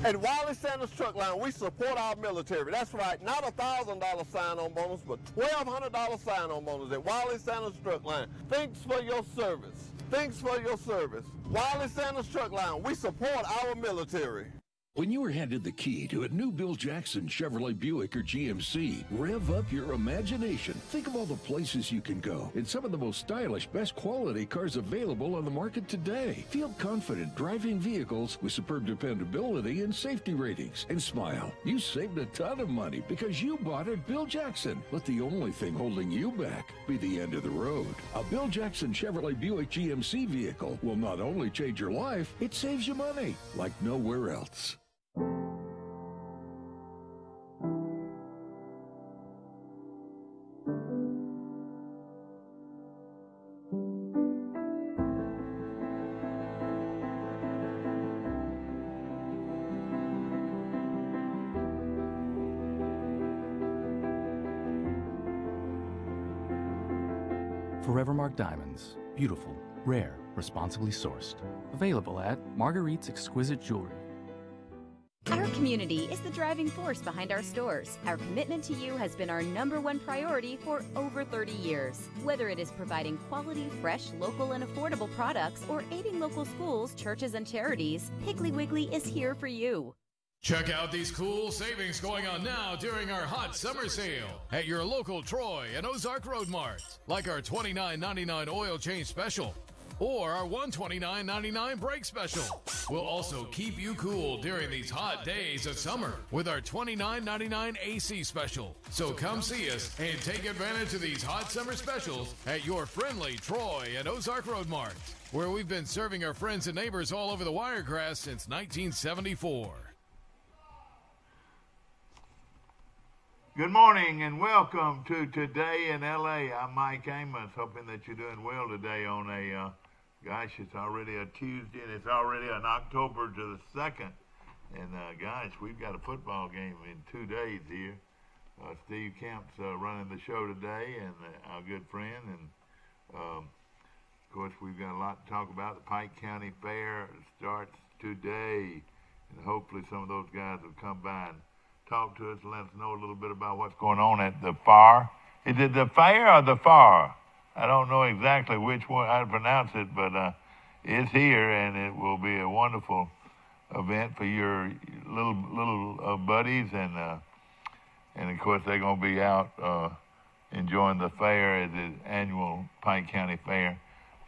At Wiley Sanders Truck Line, we support our military. That's right, not a $1,000 sign-on bonus, but $1,200 sign-on bonus at Wiley Sanders Truck Line. Thanks for your service. Thanks for your service. Wiley Sanders Truck Line, we support our military. When you are handed the key to a new Bill Jackson Chevrolet Buick or GMC, rev up your imagination. Think of all the places you can go in some of the most stylish, best quality cars available on the market today. Feel confident driving vehicles with superb dependability and safety ratings. And smile, you saved a ton of money because you bought at Bill Jackson. Let the only thing holding you back be the end of the road. A Bill Jackson Chevrolet Buick GMC vehicle will not only change your life, it saves you money like nowhere else. Forevermark Diamonds. Beautiful, rare, responsibly sourced. Available at Marguerite's Exquisite Jewelry. Our community is the driving force behind our stores. Our commitment to you has been our #1 priority for over 30 years. Whether it is providing quality, fresh, local, and affordable products or aiding local schools, churches, and charities, Piggly Wiggly is here for you. Check out these cool savings going on now during our hot summer sale at your local Troy and Ozark Road Mart, like our $29.99 oil change special or our $129.99 brake special. We'll also keep you cool during these hot days of summer with our $29.99 AC special. So come see us and take advantage of these hot summer specials at your friendly Troy and Ozark Road Mart, where we've been serving our friends and neighbors all over the Wiregrass since 1974. Good morning and welcome to Today in LA. I'm Mike Amos, hoping that you're doing well today on a, gosh, it's already a Tuesday and it's already an October to the 2nd. And guys, we've got a football game in 2 days here. Steve Kemp's running the show today, and our good friend. And of course, we've got a lot to talk about. The Pike County Fair starts today, and hopefully some of those guys will come by and talk to us and let us know a little bit about what's going on at the FAR. Is it the fair or the FAR? I don't know exactly which one I pronounce it, but it's here, and it will be a wonderful event for your little buddies, and of course they're going to be out enjoying the fair as the annual Pike County Fair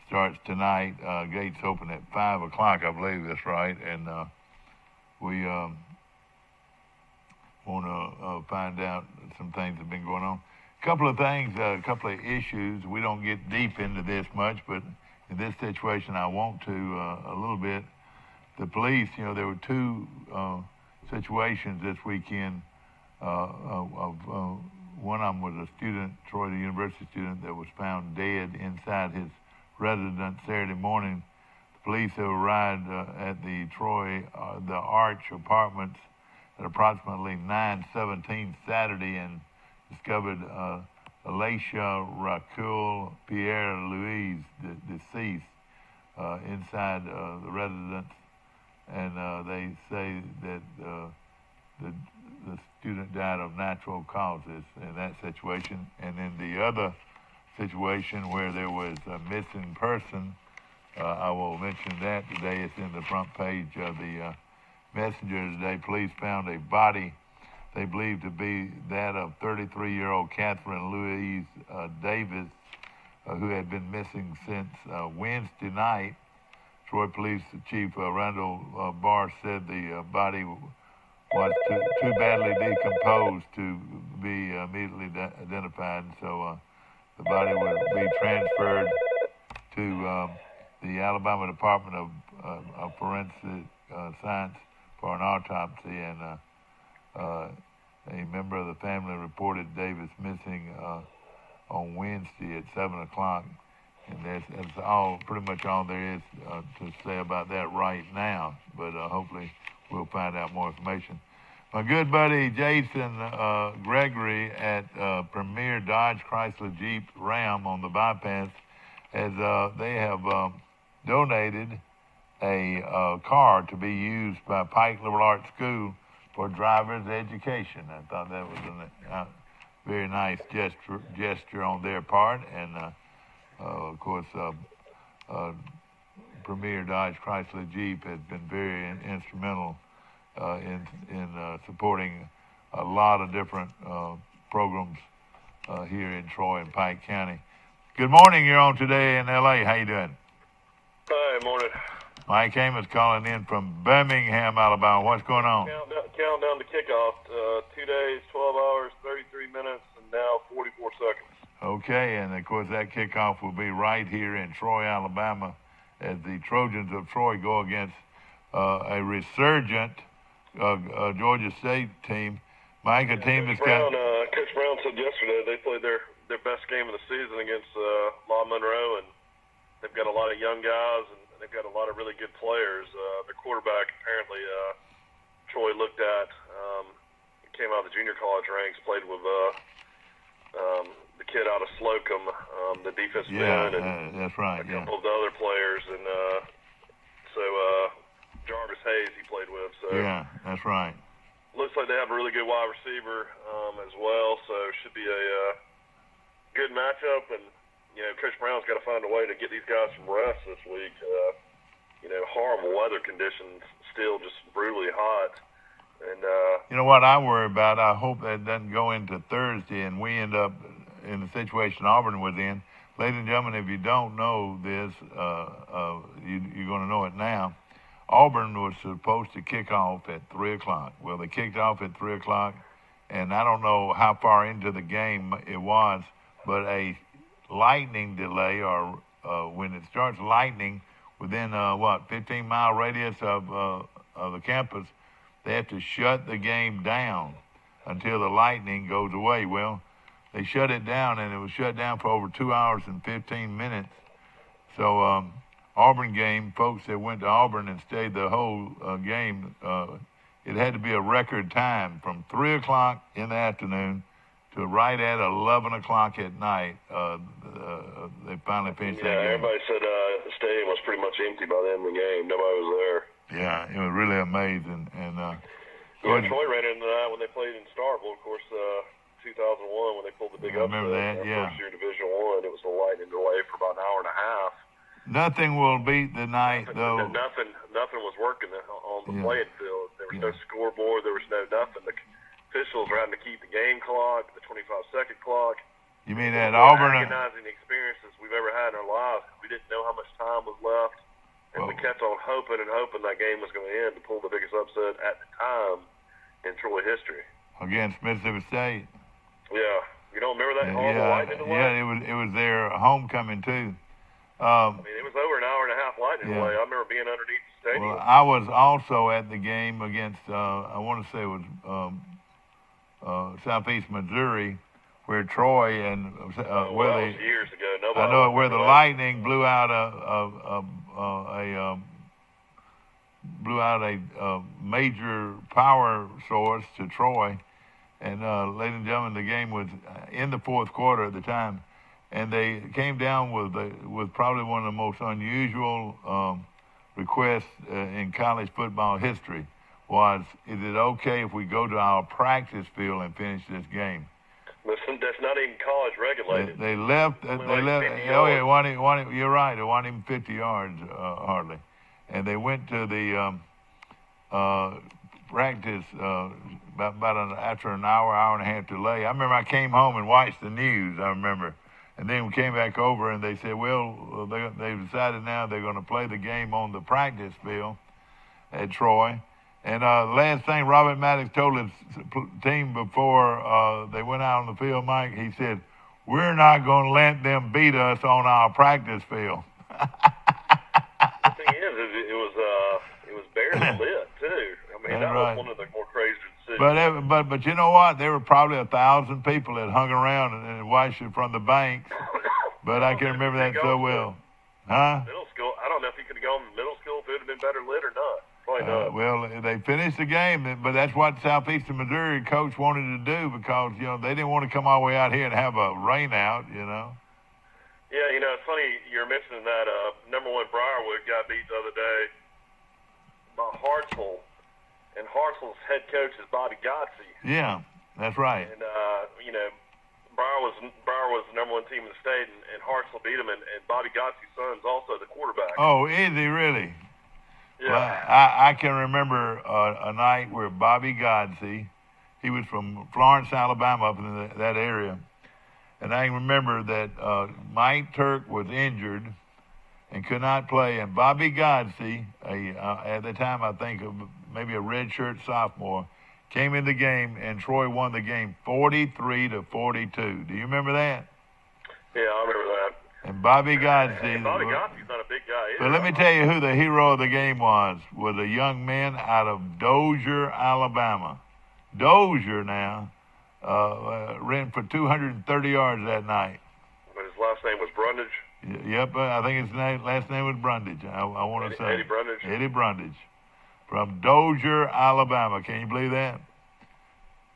starts tonight. Gates open at 5 o'clock, I believe that's right, and we want to find out some things that have been going on. A couple of things, a couple of issues. We don't get deep into this much, but in this situation I want to a little bit. The police, you know, there were 2 situations this weekend. One of them was a student, Troy University student, that was found dead inside his residence Saturday morning. The police have arrived at the Troy, the Arch Apartments at approximately 9:17 Saturday and discovered Alicia Raquel Pierre Louise, deceased, inside the residence. And they say that the student died of natural causes in that situation. And in the other situation where there was a missing person, I will mention that today. It's in the front page of the Messenger today. Police found a body they believe to be that of 33-year-old Catherine Louise Davis, who had been missing since Wednesday night. Troy Police Chief Randall Barr said the body was too badly decomposed to be immediately identified, so the body would be transferred to the Alabama Department of Forensic Science for an autopsy, and a member of the family reported Davis missing on Wednesday at 7 o'clock. And that's all, pretty much all there is to say about that right now, but hopefully we'll find out more information. My good buddy Jason Gregory at Premier Dodge Chrysler Jeep Ram on the bypass, as they have donated a car to be used by Pike Liberal Arts School for driver's education. I thought that was a very nice gesture on their part, and of course, Premier Dodge Chrysler Jeep has been very instrumental in supporting a lot of different programs here in Troy and Pike County. Good morning. You're on Today in L.A. How you doing? Hi, morning. Mike Amos calling in from Birmingham, Alabama. What's going on? Countdown to kickoff. 2 days, 12 hours, 33 minutes, and now 44 seconds. Okay, and of course that kickoff will be right here in Troy, Alabama, as the Trojans of Troy go against a resurgent Georgia State team. Mike, a team that's got... Coach Brown said yesterday they played their best game of the season against La Monroe, and they've got a lot of young guys, and they've got a lot of really good players. Their quarterback, apparently, Troy looked at, came out of the junior college ranks, played with the kid out of Slocum, the defensive end, and that's right, a couple of the other players, and so Jarvis Hayes he played with. So yeah, that's right. Looks like they have a really good wide receiver as well, so should be a good matchup. And you know, Coach Brown's got to find a way to get these guys some rest this week. You know, horrible weather conditions, still just brutally hot. And you know what I worry about? I hope that doesn't go into Thursday and we end up in the situation Auburn was in. Ladies and gentlemen, if you don't know this, you're going to know it now. Auburn was supposed to kick off at 3 o'clock. Well, they kicked off at 3 o'clock, and I don't know how far into the game it was, but a lightning delay, or when it starts lightning within, 15-mile radius of the campus, they have to shut the game down until the lightning goes away. Well, they shut it down, and it was shut down for over 2 hours and 15 minutes. So, Auburn game, folks that went to Auburn and stayed the whole game, it had to be a record time from 3 o'clock in the afternoon to right at 11 o'clock at night. They finally finished that game. Everybody said the stadium was pretty much empty by the end of the game. Nobody was there. Yeah, it was really amazing. And Troy ran into that when they played in Starkville, of course, 2001 when they pulled the big upset. I remember that, yeah. First year Division I. It was a lightning delay for about an hour and a half. Nothing will beat the night, though. Nothing was working on the playing field. There was no scoreboard. There was no nothing. The officials were having to keep the game clock, the 25-second clock. You mean that Auburn? Agonizing experiences we've ever had in our lives. We didn't know how much time was left, and we kept on hoping and hoping that game was going to end to pull the biggest upset at the time in Troy history. Against Mississippi State. Yeah, you don't remember that horrible lightning delay? Yeah, it was their homecoming too. I mean, it was over an hour and a half lightning delay. I remember being underneath the stadium. Well, I was also at the game against, I want to say it was Southeast Missouri, where Troy and that was years ago. I know where the lightning blew out a major power source to Troy, and ladies and gentlemen, the game was in the fourth quarter at the time. And they came down with probably one of the most unusual requests in college football history was, is it okay if we go to our practice field and finish this game? Listen, that's not even college regulated. They left. You're right. It wasn't even 50 yards hardly. And they went to the practice after an hour and a half delay. I remember I came home and watched the news, I remember. And then we came back over, and they said, well, they've decided now they're going to play the game on the practice field at Troy. And last thing Robert Maddox told his team before they went out on the field, Mike, he said, we're not going to let them beat us on our practice field. The thing is, it was barely lit, too. I mean, that was one of the more crazy decisions. But you know what? There were probably 1,000 people that hung around and watched it from the bank. But I can remember that so well. Huh? Middle school. I don't know if he could have gone to middle school if it would have been better lit or not. Probably not. Well, they finished the game, but that's what Southeastern Missouri coach wanted to do because, they didn't want to come all the way out here and have a rain out, Yeah, it's funny you're mentioning that number one Briarwood got beat the other day Hartsville, and Hartsville's head coach is Bobby Godsey. Yeah, that's right. And Brower was the number one team in the state, and Hartsville beat him, and Bobby Godsey's son's also the quarterback. Oh, is he really? Yeah. Well, I can remember a night where Bobby Godsey, he was from Florence, Alabama, up in that area, and I remember that Mike Turk was injured and could not play, and Bobby Godsey, at the time I think maybe a redshirt sophomore, came in the game, and Troy won the game 43-42. Do you remember that? Yeah, I remember that. And Bobby Godsey. And Bobby Godsey's not a big guy either. But let me tell you who the hero of the game was a young man out of Dozier, Alabama. Dozier now ran for 230 yards that night. But his last name was Brundage? Yep, I think his last name was Brundage. I want to say. Eddie Brundage? Eddie Brundage. From Dozier, Alabama. Can you believe that?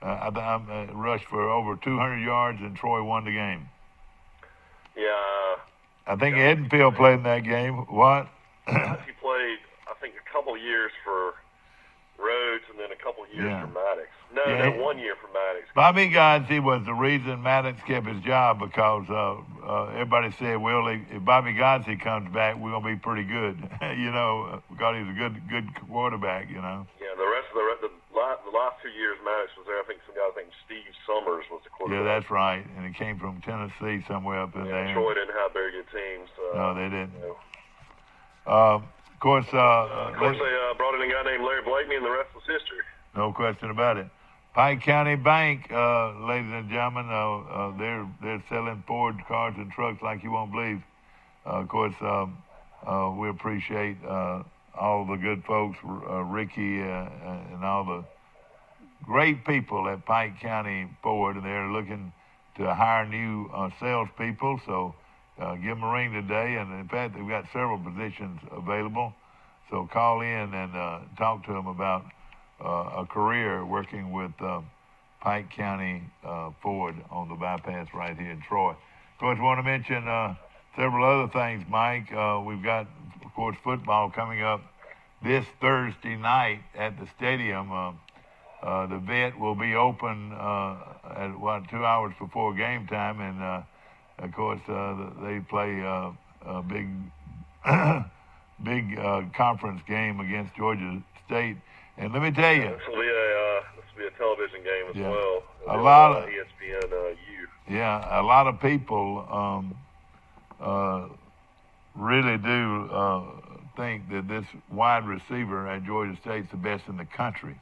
I rushed for over 200 yards, and Troy won the game. Yeah. I think Edenfield played in that game. What? He played, I think, a couple years for Rhodes and then a couple years for Maddox. No, 1 year for Maddox. Bobby Godsey was the reason Maddox kept his job because everybody said, well, if Bobby Godsey comes back, we're going to be pretty good, because he's a good quarterback, Yeah, the rest of the last 2 years Maddox was there, I think Steve Summers was the quarterback. Yeah, that's right, and it came from Tennessee somewhere up in there. Troy didn't have very good teams. No, they didn't. Of course, they brought in a guy named Larry Blakeney, and the rest was history. No question about it. Pike County Bank, ladies and gentlemen, they're selling Ford cars and trucks like you won't believe. Of course, we appreciate all the good folks, Ricky and all the great people at Pike County Ford, and they're looking to hire new salespeople. So give them a ring today, and in fact, they've got several positions available. So call in and talk to them about a career working with Pike County Ford on the bypass right here in Troy. Of course, I want to mention several other things, Mike. We've got, of course, football coming up this Thursday night at the stadium. The vet will be open at 2 hours before game time, and of course they play a big conference game against Georgia State. And let me tell you, this will be a television game as well. A lot of ESPN Yeah, a lot of people really do think that this wide receiver at Georgia State's the best in the country.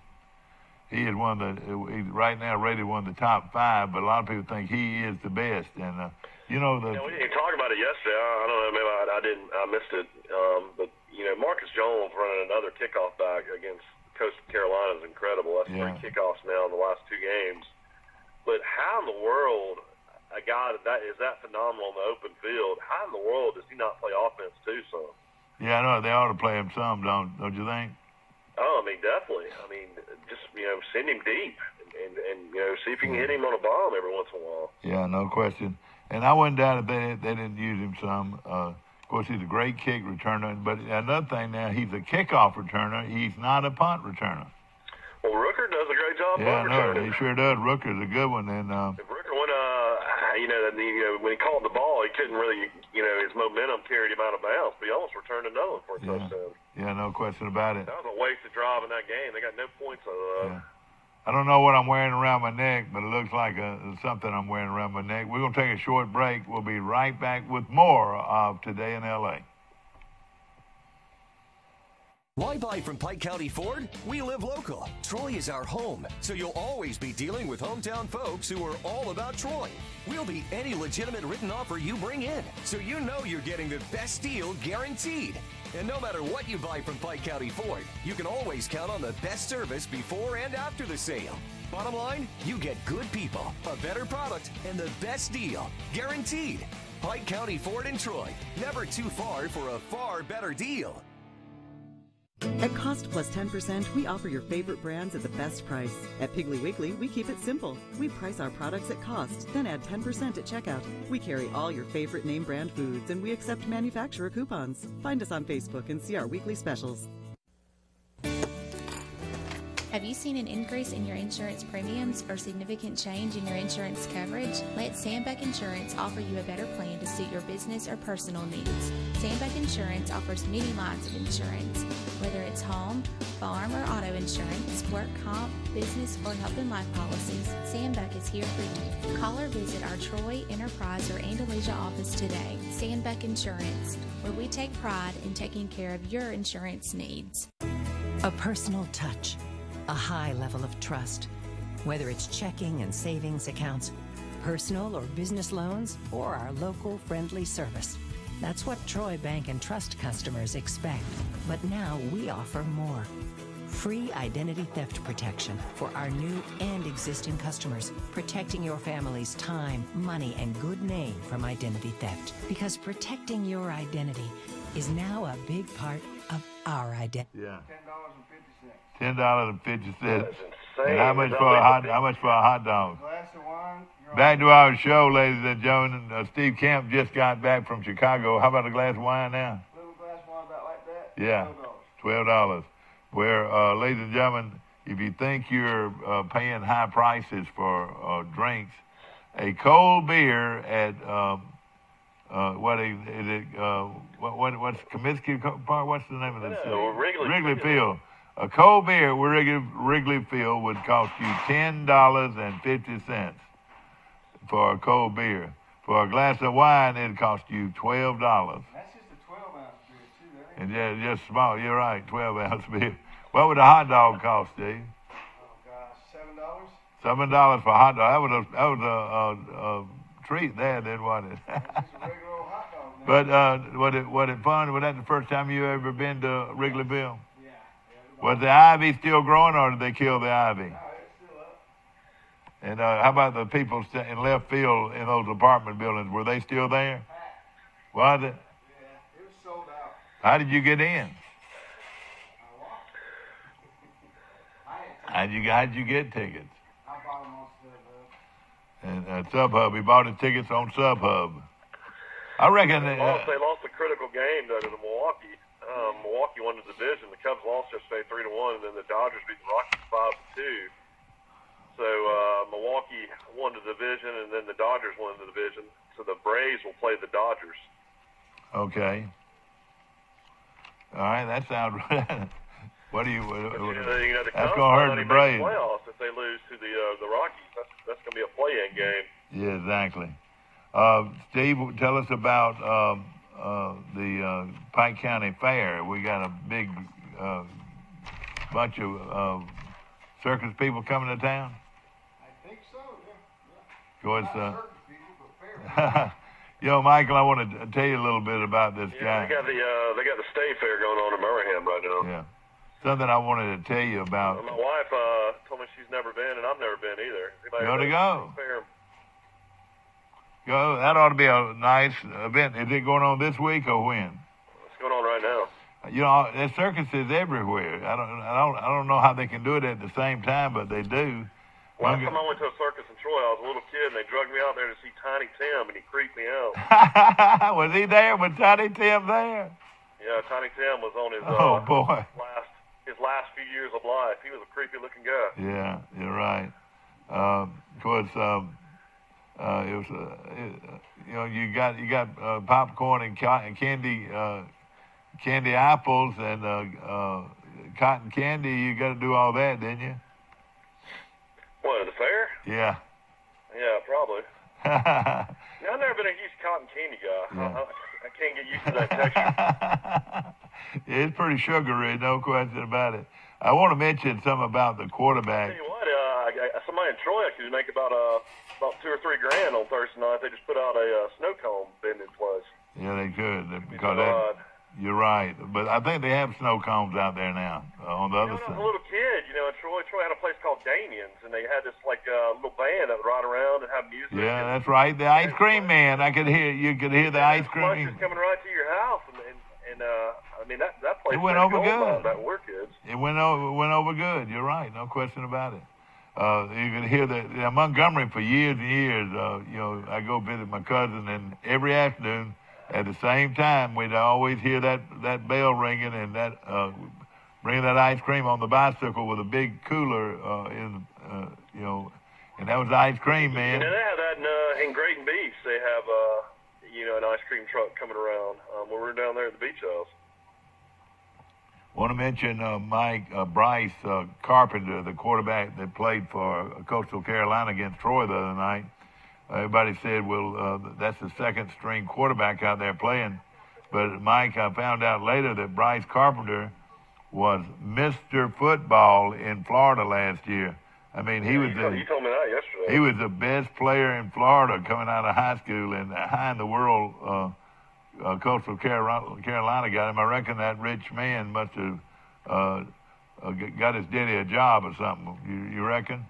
He is he's right now rated one of the top 5, but a lot of people think he is the best. And we didn't talk about it yesterday. I don't know, maybe I missed it. But Marcus Jones running another kickoff back against Coastal Carolina is incredible. That's 3 kickoffs now in the last 2 games. But how in the world a guy that is that phenomenal in the open field, how in the world does he not play offense too, son? Yeah, I know. They ought to play him some, don't you think? Oh, definitely. Just, send him deep and see if you can hit him on a bomb every once in a while. Yeah, no question. And I wouldn't doubt if they didn't use him some. Of course, he's a great kick returner. But another thing now, he's a kickoff returner. He's not a punt returner. Well, Rooker does a great job punt returning. He sure does. Rooker's a good one. And if Rooker went, when he called the ball, he couldn't really, his momentum carried him out of bounds, but he almost returned another one for a touchdown. Yeah, no question about it. That was a wasted drive in that game. They got no points on that. I don't know what I'm wearing around my neck, but it looks like something I'm wearing around my neck. We're going to take a short break. We'll be right back with more of Today in L.A. Why buy from Pike County Ford? We live local. Troy is our home, so you'll always be dealing with hometown folks who are all about Troy. We'll beat any legitimate written offer you bring in, so you know you're getting the best deal guaranteed. And no matter what you buy from Pike County Ford, you can always count on the best service before and after the sale. Bottom line, you get good people, a better product, and the best deal, guaranteed. Pike County Ford in Troy, never too far for a far better deal. At Cost Plus 10%, we offer your favorite brands at the best price. At Piggly Wiggly, we keep it simple. We price our products at cost, then add 10% at checkout. We carry all your favorite name brand foods, and we accept manufacturer coupons. Find us on Facebook and see our weekly specials. Have you seen an increase in your insurance premiums or significant change in your insurance coverage? Let Sandbeck Insurance offer you a better plan to suit your business or personal needs. Sandbeck Insurance offers many lines of insurance, whether it's home, farm, or auto insurance, work comp, business, or health and life policies. Sandbeck is here for you. Call or visit our Troy, Enterprise, or Andalusia office today. Sandbeck Insurance, where we take pride in taking care of your insurance needs. A personal touch, a high level of trust. Whether it's checking and savings accounts, personal or business loans, or our local friendly service. That's what Troy Bank and Trust customers expect. But now we offer more. Free identity theft protection for our new and existing customers, protecting your family's time, money, and good name from identity theft. Because protecting your identity is now a big part of our identity. Yeah. $10.50. And how much for a hot dog? Glass of wine. Back to our show, ladies and gentlemen. Steve Kemp just got back from Chicago. How about a glass of wine now? Little glass of wine about like that? Yeah. $12. Where, ladies and gentlemen, if you think you're paying high prices for drinks, a cold beer at what's Comiskey Park? What's the name of this? Wrigley Field. A cold beer at Wrigley Field would cost you $10.50 for a cold beer. For a glass of wine, it'd cost you $12. That's just a 12-ounce beer, too. And just small. You're right, 12-ounce beer. What would a hot dog cost, Steve? Oh gosh, $7. $7 for a hot dog. That was a treat there, then, wasn't it? That's just a regular old hot dog. But was it fun? Was that the first time you ever been to Wrigleyville? Yeah. Was the ivy still growing, or did they kill the ivy? No, it's still up. And how about the people in left field in those apartment buildings? Were they still there? Was it? Yeah, it was sold out. How did you get in? How'd you get tickets? I bought them on StubHub. And StubHub, he bought his tickets on StubHub. I reckon they lost a critical game though to Milwaukee. Milwaukee won the division. The Cubs lost yesterday 3-1, and then the Dodgers beat the Rockies 5-2. So Milwaukee won the division, and then the Dodgers won the division. So the Braves will play the Dodgers. Okay. All right, that sounds right. What do you? That's gonna hurt the Braves. Playoffs if they lose to the Rockies. That's gonna be a play-in game. Yeah, exactly. Steve, tell us about the Pike County Fair. We got a big bunch of circus people coming to town. I think so. Yeah. Michael, I want to tell you a little bit about this guy. They got the State Fair going on in Murrayham right now. Yeah. Something I wanted to tell you about. My wife told me she's never been, and I've never been either. Go. Go. That ought to be a nice event. Is it going on this week or when? It's going on right now. There's circuses everywhere. I don't know how they can do it at the same time, but they do. Last time I went to a circus in Troy, I was a little kid, and they drugged me out there to see Tiny Tim, and he creeped me out. Was he there? Was Tiny Tim there? Yeah, Tiny Tim was on his his last few years of life. He was a creepy-looking guy. Yeah, you're right. Of course, it was you got popcorn and candy apples and cotton candy. You got to do all that, didn't you? What, at the fair? Yeah. Yeah, probably. I've never been a huge cotton candy guy. Yeah. I can't get used to that texture. It's pretty sugary, no question about it. I want to mention something about the quarterback. I'll tell you what, somebody in Troy could make about $2 or $3 grand on Thursday night. They just put out a snow cone vending place. Yeah, they could. Because you're right. But I think they have snow cones out there now on the other side. When I was a little kid, in Troy had a place called Damien's, and they had this little band that would ride around and have music. Yeah, that's right. The ice cream man. You could hear the ice cream. It's coming right to your house, and that place. It went over good. That we're kids. It went over good. You're right. No question about it. You can hear Montgomery for years and years. I go visit my cousin, and every afternoon at the same time, we'd always hear that bell ringing and that bringing that ice cream on the bicycle with a big cooler you know, and that was ice cream, man. You know, they have that in Grayton Beach. They have, you know, an ice cream truck coming around when we're down there at the beach house. Want to mention Bryce Carpenter, the quarterback that played for Coastal Carolina against Troy the other night. Everybody said, well, that's the second string quarterback out there playing. But, Mike, I found out later that Bryce Carpenter was Mr. Football in Florida last year. I mean, he was you told me that yesterday. He was the best player in Florida coming out of high school, and high in the world Coastal Carolina got him. I reckon that rich man must have got his daddy a job or something. You reckon?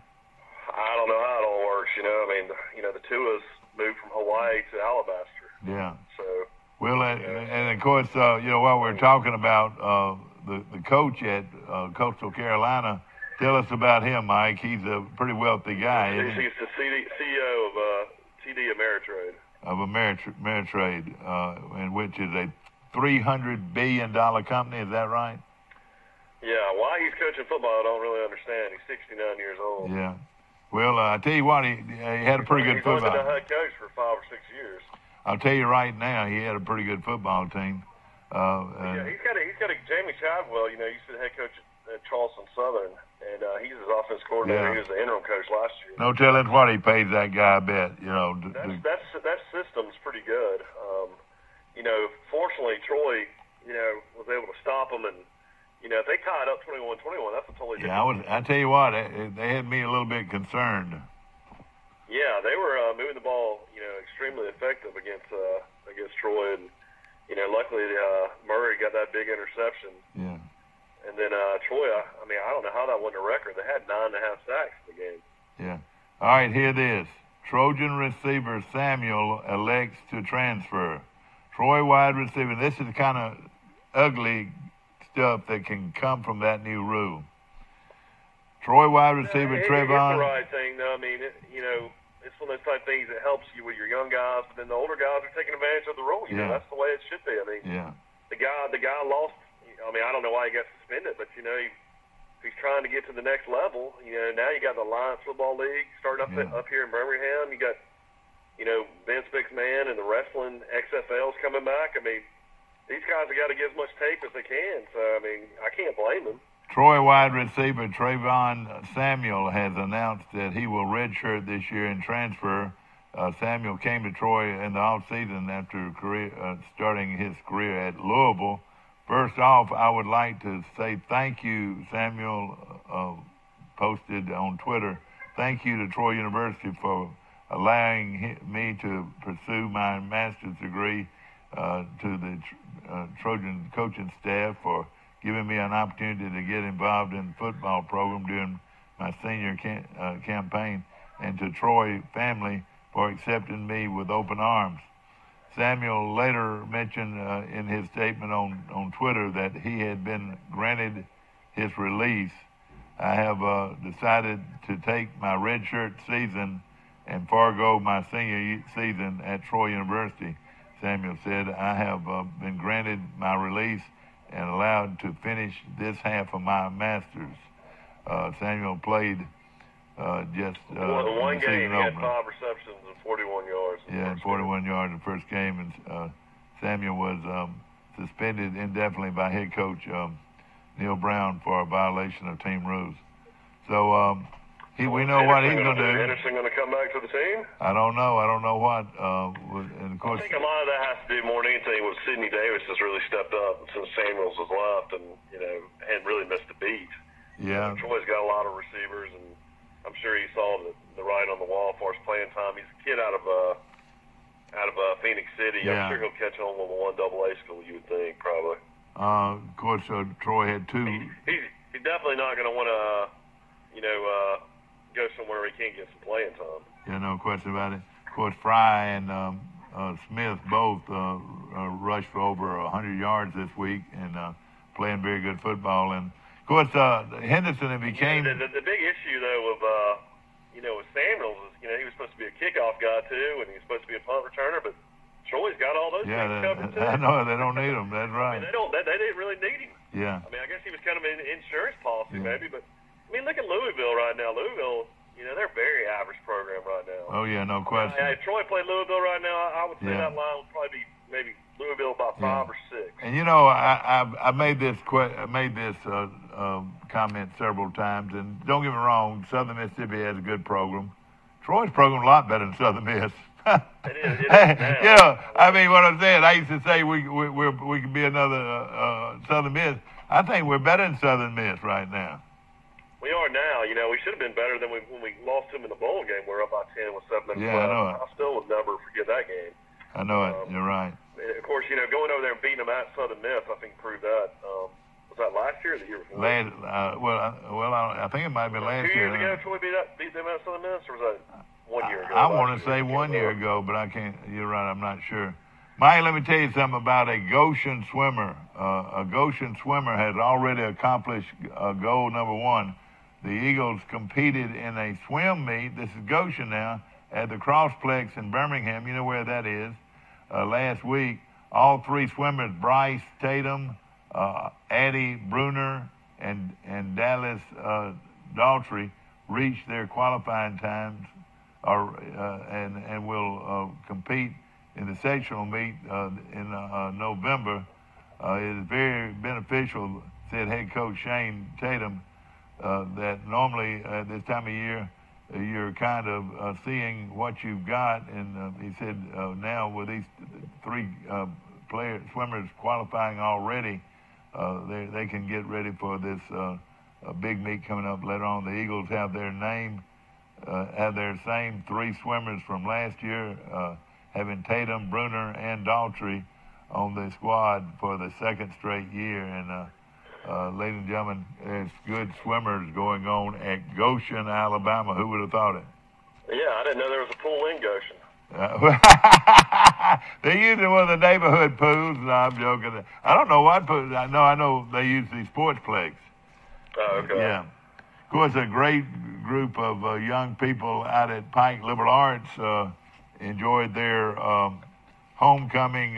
I don't know how it all works. You know, I mean, you know, the Tuas moved from Hawaii to Alabaster. Yeah. So. Well, and of course, you know, while we're talking about the coach at Coastal Carolina, tell us about him, Mike. He's a pretty wealthy guy. He's the CEO of TD Ameritrade. Of Ameritrade, and which is a $300 billion company. Is that right? Yeah. Why he's coaching football, I don't really understand. He's 69 years old. Yeah. Well, I tell you what, he had a pretty good football. He's only been a head coach for 5 or 6 years. I'll tell you right now, he had a pretty good football team. Yeah, he's got a Jamie Chadwell. You know, he's the head coach at Charleston Southern, and he's his offense coordinator. Yeah. He was the interim coach last year. No telling what he pays that guy a bet. You know, that system's pretty good. You know, fortunately, Troy, you know, was able to stop them, and you know, if they tied up 21-21, that's a totally different. I tell you what, they had me a little bit concerned. Yeah, they were moving the ball, you know, extremely effective against Troy, and you know, luckily Murray got that big interception. Yeah. And then Troy, I mean, I don't know how that won the record. They had 9.5 sacks in the game. Yeah. All right, hear this. Trojan receiver Samuel elects to transfer. Troy wide receiver. This is the kind of ugly stuff that can come from that new rule. Troy wide receiver Trevon. It's the right thing, though. I mean, you know, it's one of those type things that helps you with your young guys, but then the older guys are taking advantage of the rule. You know, that's the way it should be. I mean, the guy lost. I mean, I don't know why he got suspended, but you know, he's trying to get to the next level. You know, now you got the Alliance Football League starting up here in Birmingham. You got, you know, Vince McMahon and the wrestling XFL's coming back. I mean, these guys have got to get as much tape as they can. So I mean, I can't blame them. Troy wide receiver Trevon Samuel has announced that he will redshirt this year and transfer. Samuel came to Troy in the offseason after starting his career at Louisville. First off, I would like to say thank you, Samuel posted on Twitter. Thank you to Troy University for allowing me to pursue my master's degree, to the Trojan coaching staff for giving me an opportunity to get involved in the football program during my senior campaign, and to Troy family for accepting me with open arms. Samuel later mentioned in his statement on Twitter that he had been granted his release. I have decided to take my redshirt season and forego my senior season at Troy University. Samuel said, I have been granted my release and allowed to finish this half of my master's. Samuel played just one game. He had 5 opener. receptions and 41 yards. Yeah, 41 yards in the first game, and Samuel was suspended indefinitely by head coach Neil Brown for a violation of team rules. So we know what he's going to do. Is Henderson going to come back to the team? I don't know. I don't know what. And of course, I think a lot of that has to do more than anything with Sidney Davis has really stepped up since Samuels has left, and you know, hadn't really missed a beat. Yeah. Troy's got a lot of receivers, and I'm sure he saw the writing on the wall for his playing time. He's a kid out of Phoenix City. Yeah. I'm sure he'll catch on with a 1AA school. You would think probably. Of course, Troy had 2. He's definitely not going to want to, you know, go somewhere where he can't get some playing time. Yeah, no question about it. Of course, Fry and Smith both rushed for over 100 yards this week and playing very good football. And of course, Henderson became the big issue though of you know, with Samuels is, you know, he was supposed to be a kickoff guy too, and he was supposed to be a punt returner, but Troy's got all those things covered too. I know they don't need him. That's right. I mean, they didn't really need him. Yeah. I mean, I guess he was kind of an insurance policy maybe, but I mean, look at Louisville right now. Louisville, you know, they're a very average program right now. Oh yeah, no question. If Troy played Louisville right now, I would say that line would probably be maybe Louisville about 5 or 6. And you know, I made this comment several times, and don't get me wrong, Southern Mississippi has a good program. Troy's program is a lot better than Southern Miss. It is now. You know, I mean, what I'm saying, I used to say we could be another Southern Miss. I think we're better than Southern Miss right now. We are now. You know, we should have been better than when we lost them in the bowl game. We're up by 10 with 7 minutes left. I know it. I still would never forget that game. I know it. You're right. Of course, you know, going over there and beating them at Southern Miss, I think proved that. Was that last year or the year before? I think it might have been last 2 year. years ago, Troy beat them at Southern Miss, or was that 1 year ago? I want to say 1 year ago, but I can't. You're right. I'm not sure. Mike, let me tell you something about a Goshen swimmer. A Goshen swimmer has already accomplished goal number 1. The Eagles competed in a swim meet. This is Goshen now at the Crossplex in Birmingham. You know where that is. Last week, all 3 swimmers, Bryce Tatum, Addie Bruner, and Dallas Daughtry, reached their qualifying times, and will compete in the sectional meet in November. It is very beneficial, said head coach Shane Tatum, that normally at this time of year you're kind of seeing what you've got, and he said now with these 3 swimmers qualifying already, they can get ready for this big meet coming up later on. The Eagles have their same 3 swimmers from last year, having Tatum, Bruner, and Daughtry on the squad for the 2nd straight year. And ladies and gentlemen, there's good swimmers going on at Goshen, Alabama. Who would have thought it? Yeah, I didn't know there was a pool in Goshen. They use it one of the neighborhood pools. No, I'm joking. I don't know what pool. I know they use these sportsplex. Oh, okay. Yeah. Of course, a great group of young people out at Pike Liberal Arts enjoyed their homecoming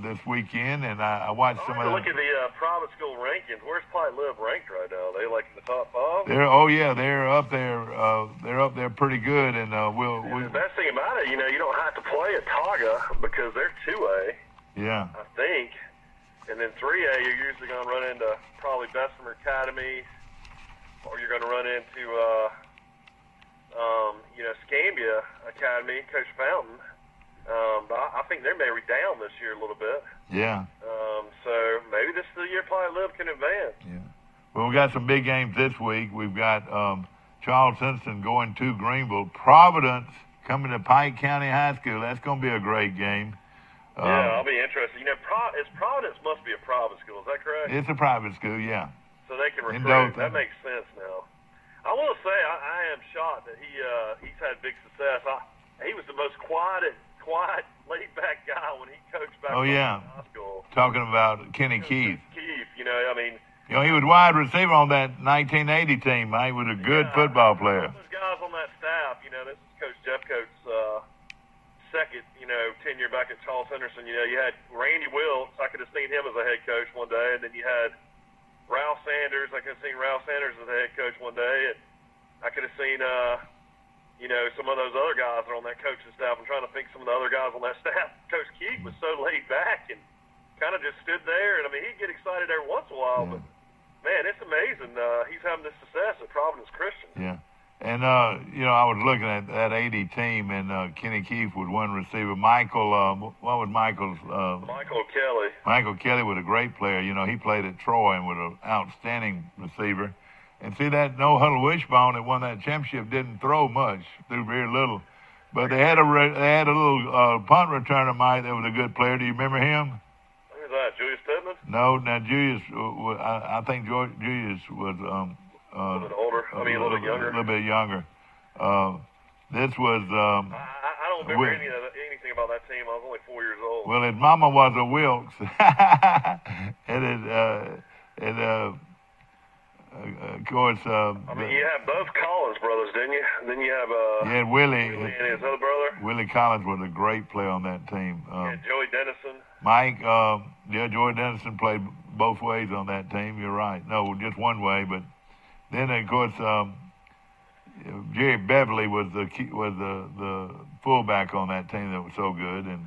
this weekend, and I watched some of them. Look at the private school rankings. Where's Pike Live ranked right now? Are they like in the top 5? They're up there. They're up there pretty good, and the best thing about it, you know, you don't have to play at Taga because they're 2A. Yeah. I think, and then 3A, you're usually going to run into probably Bessemer Academy, or you're going to run into Scambia Academy, Coach Fountain. But I think they're maybe down this year a little bit. Yeah. So maybe this is the year Pike Live can advance. Yeah. Well, we got some big games this week. We've got Charles Simpson going to Greenville. Providence coming to Pike County High School. That's going to be a great game. Yeah, I'll be interested. You know, Providence must be a private school. Is that correct? It's a private school, yeah. So they can recruit. That makes sense now. I will say I am shocked that he's had big success. He was the most quiet, laid-back guy when he coached back in high school. Talking about Kenny Keith. Keith, you know, I mean. You know, he was wide receiver on that 1980 team, man. He was a good football player. Those guys on that staff, you know, this is Coach Jeff Coates' second, tenure back at Charles Henderson. You know, you had Randy Wilkes. I could have seen him as a head coach one day, and then you had Ralph Sanders. I could have seen Ralph Sanders as a head coach one day, and I could have seen, some of those other guys that are on that coaching staff. I'm trying to think some of the other guys on that staff. Coach Keith was so laid back and kind of just stood there, and I mean, he'd get excited every once in a while, but man, it's amazing. He's having this success at Providence Christian. Yeah. And, I was looking at that 80 team, and Kenny Keith was one receiver. Michael, what was Michael's? Michael Kelly. Michael Kelly was a great player. You know, he played at Troy and was an outstanding receiver. And see, that no-huddle wishbone that won that championship didn't throw much, threw very little. But they had a little punt returner, Mike, that was a good player. Do you remember him? Who's that, Julius Pittman? No, now Julius, I think Julius was a little bit older. A little bit younger. A little bit younger. This was. I don't remember anything about that team. I was only 4 years old. Well, his mama was a Wilkes, of course. You have both Collins brothers, didn't you? And then you have Willie and his other brother. Willie Collins was a great player on that team. Joey Dennison. Mike, Joey Dennison played both ways on that team. You're right. No, just one way. But then, of course, Jerry Beverly was the fullback on that team that was so good, and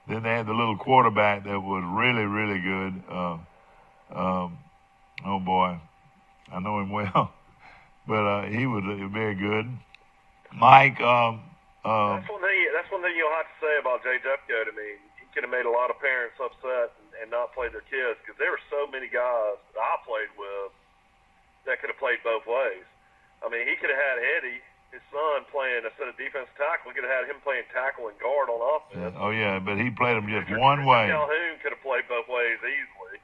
then they had the little quarterback that was really, really good. Oh boy, I know him well, but he was very good. Mike. That's one thing you'll have to say about Jay Jeffcoat. I mean, he could have made a lot of parents upset and not played their kids, because there were so many guys that I played with that could have played both ways. I mean, he could have had Eddie, his son, playing instead of defensive tackle. He could have had him playing tackle and guard on offense. Oh yeah, but he played them just one way. Calhoun could have played both ways easily.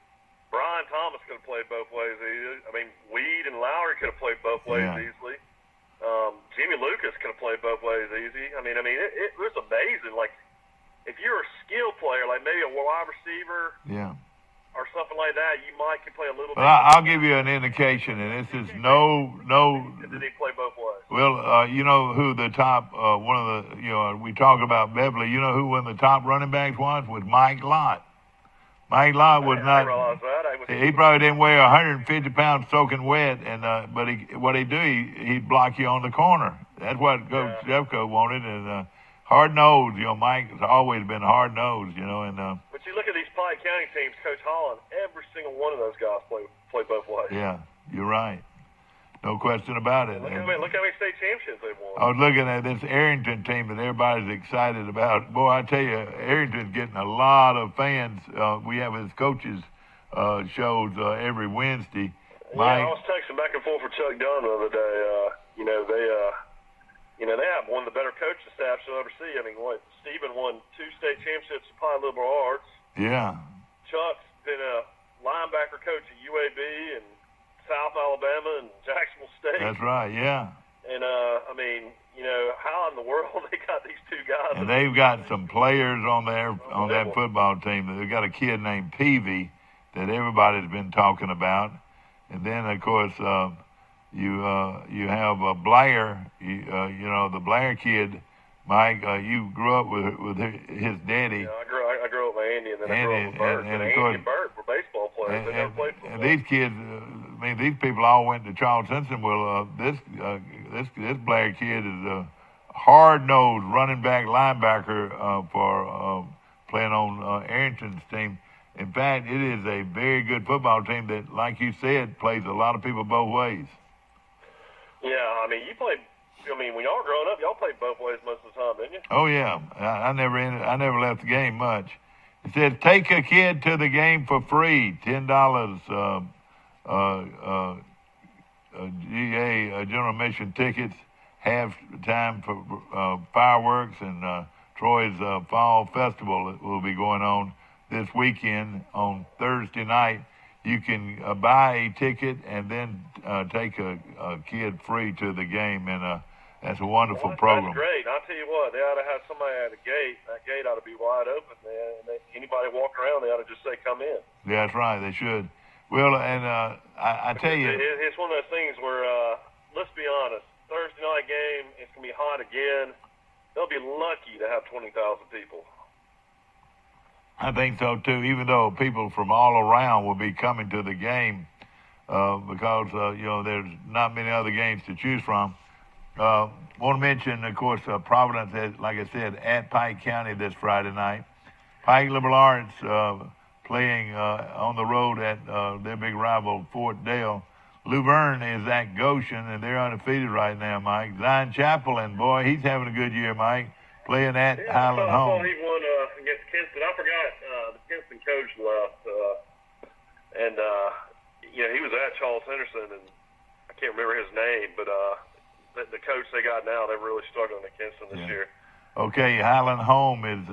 Brian Thomas could have played both ways easily. I mean, Weed and Lowry could have played both ways easily. Jimmy Lucas could have played both ways easy. I mean, it was amazing. Like, if you're a skill player, like maybe a wide receiver, or something like that, you might could play a little. But I'll give you an indication, and this is no. Did he play both ways? Well, you know who the top one of the we talk about Beverly. You know who one of the top running backs was Mike Lott. Mike Lott was not. He probably didn't weigh 150 pounds soaking wet, and but he'd block you on the corner. That's what Coach Jeffcoat wanted, and hard nosed. Mike has always been hard nosed. And. But you look at these Pike County teams, Coach Holland. Every single one of those guys play both ways. Yeah, you're right. No question about it. Look how many state championships they've won. I was looking at this Arrington team that everybody's excited about. Boy, I tell you, Arrington's getting a lot of fans. We have his coaches shows every Wednesday. I was texting back and forth with Chuck Dunn the other day. They have one of the better coaching staffs you'll ever see. I mean, Stephen won 2 state championships at Pine Liberal Arts. Yeah. Chuck's been a linebacker coach at UAB and South Alabama and Jacksonville State. That's right, yeah. And, how in the world they got these two guys? And they've got some players on that football team. They've got a kid named Peavy that everybody's been talking about. And then, of course, you have Blair, the Blair kid. Mike, you grew up with his daddy. Yeah, I grew up with Andy, and then I grew up with Bert. And Andy and Bert were baseball players. They never played football. And these kids, these people all went to Charles Simpson. Well, this Blair kid is a hard-nosed running back linebacker for playing on Arrington's team. In fact, it is a very good football team that, like you said, plays a lot of people both ways. Yeah, when y'all were growing up, y'all played both ways most of the time, didn't you? Oh yeah, I never left the game much. It says take a kid to the game for free, $10. GA general admission tickets, half time for fireworks, and Troy's fall festival that will be going on this weekend on Thursday night. You can buy a ticket and then take a kid free to the game, and that's a wonderful program. That's great. I'll tell you what, they ought to have somebody at the gate. That gate ought to be wide open, and anybody walking around, they ought to just say, come in. Yeah, that's right. They should. Well, and I tell you. It's one of those things where, let's be honest, Thursday night game, it's going to be hot again. They'll be lucky to have 20,000 people. I think so, too, even though people from all around will be coming to the game because, there's not many other games to choose from. Want to mention, of course, Providence, like I said, at Pike County this Friday night. Pike Liberal Arts playing on the road at their big rival, Fort Dale. Luverne is at Goshen, and they're undefeated right now, Mike. Zion Chapel, and boy, he's having a good year, Mike, playing at Highland home. I thought he won against Kinston. I forgot the Kinston coach left, and he was at Charles Henderson, and I can't remember his name, but the coach they got now, they're really struggling at Kinston this year. Okay, Highland home is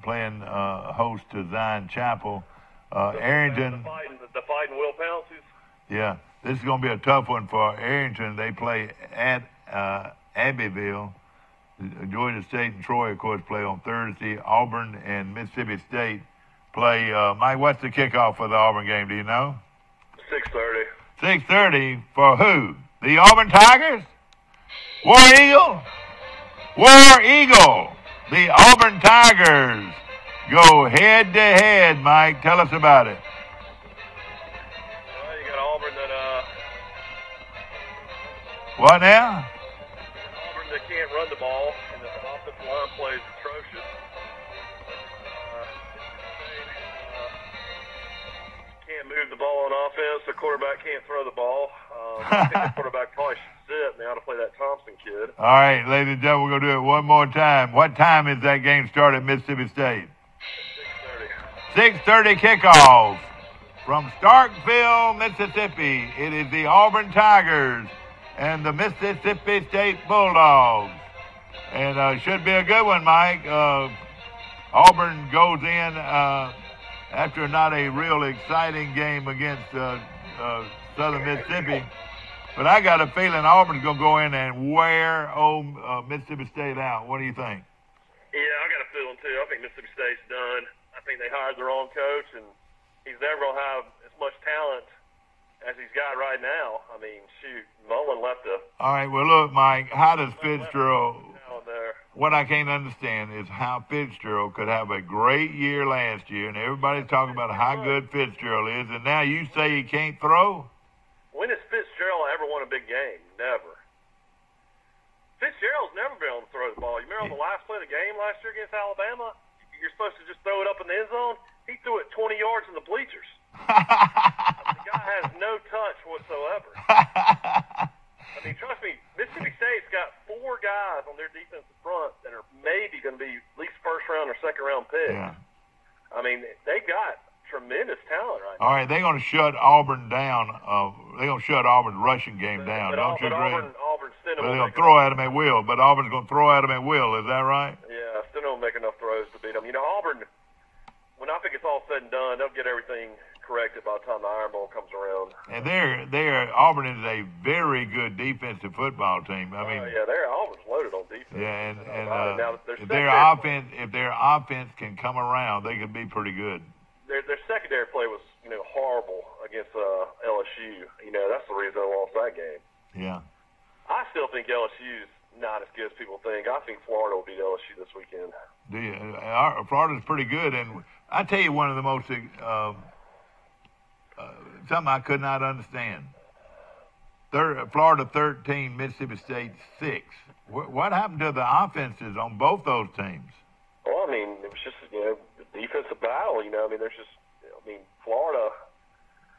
playing host to Zion Chapel. Arrington. The fighting Will Pounces. Yeah, this is going to be a tough one for Arrington. They play at Abbeville. Georgia State and Troy, of course, play on Thursday. Auburn and Mississippi State play. Mike, what's the kickoff for the Auburn game? Do you know? 6:30. 6:30 for who? The Auburn Tigers? War Eagle? War Eagle. The Auburn Tigers go head to head. Mike, tell us about it. What now? Auburn, they can't run the ball, and the offensive line play is atrocious. Can't move the ball on offense. The quarterback can't throw the ball. I think the quarterback probably should sit, and they ought to play that Thompson kid. All right, ladies and gentlemen, we're going to do it one more time. What time is that game start at Mississippi State? 6:30 kickoff from Starkville, Mississippi. It is the Auburn Tigers and the Mississippi State Bulldogs. And should be a good one, Mike. Auburn goes in after not a real exciting game against Southern Mississippi. But I got a feeling Auburn's going to go in and wear Mississippi State out. What do you think? Yeah, I got a feeling, too. I think Mississippi State's done. I think they hired the wrong coach, and he's never going to have as much talent as he's got right now. I mean, shoot, Mullen left a... All right, well, look, Mike, how does Fitzgerald... What I can't understand is how Fitzgerald could have a great year last year, and everybody's talking about how good Fitzgerald is, and now you say he can't throw? When has Fitzgerald ever won a big game? Never. Fitzgerald's never been able to throw the ball. You remember on the last play of the game last year against Alabama? You're supposed to just throw it up in the end zone. He threw it 20 yards in the bleachers. I mean, the guy has no touch whatsoever. I mean, trust me, Mississippi State's got 4 guys on their defensive front that are maybe going to be at least first-round or second-round picks. Yeah. I mean, they got tremendous talent right now. All right, they're going to shut Auburn down. They're going to shut Auburn's rushing game down. Don't you agree? Auburn's still they're going to throw at them at will, but Auburn's going to throw at them at will. Is that right? Yeah, still don't make enough throws to beat them. You know, Auburn, when I think it's all said and done, they'll get everything corrected by the time the Iron Bowl comes around. And Auburn is a very good defensive football team. I mean, yeah, Auburn's loaded on defense. Yeah, now, if their offense can come around, they could be pretty good. Their secondary play was, horrible against LSU. That's the reason they lost that game. Yeah. I still think LSU's not as good as people think. I think Florida will beat LSU this weekend. Florida's pretty good, and I tell you one of the most something I could not understand. Florida 13, Mississippi State 6. What happened to the offenses on both those teams? Well, I mean, it was just a defensive battle. Florida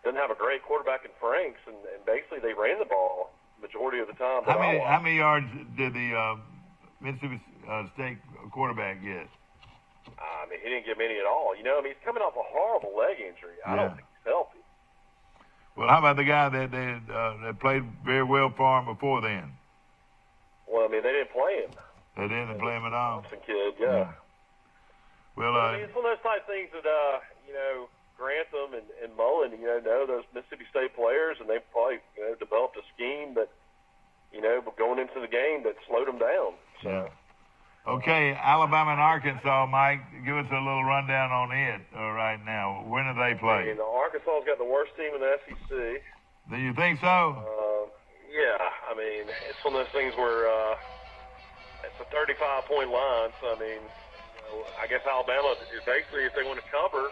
doesn't have a great quarterback in Franks, and basically they ran the ball majority of the time. How many yards did the Mississippi State quarterback get? I mean, he didn't get many at all. He's coming off a horrible leg injury. I don't think he's healthy. Well, how about the guy that played very well for him before then? Well, I mean, they didn't play him. They didn't play him at all? Thompson kid, yeah. Well, it's one of those type things that, Grantham and Mullen, know those Mississippi State players, and they probably, developed a scheme that, going into the game that slowed them down. So. Yeah. Okay, Alabama and Arkansas, Mike, give us a little rundown on it right now. When do they play? Arkansas's got the worst team in the SEC. Do you think so? Yeah, I mean, it's one of those things where it's a 35-point line. So, I mean, I guess Alabama is basically, if they want to cover,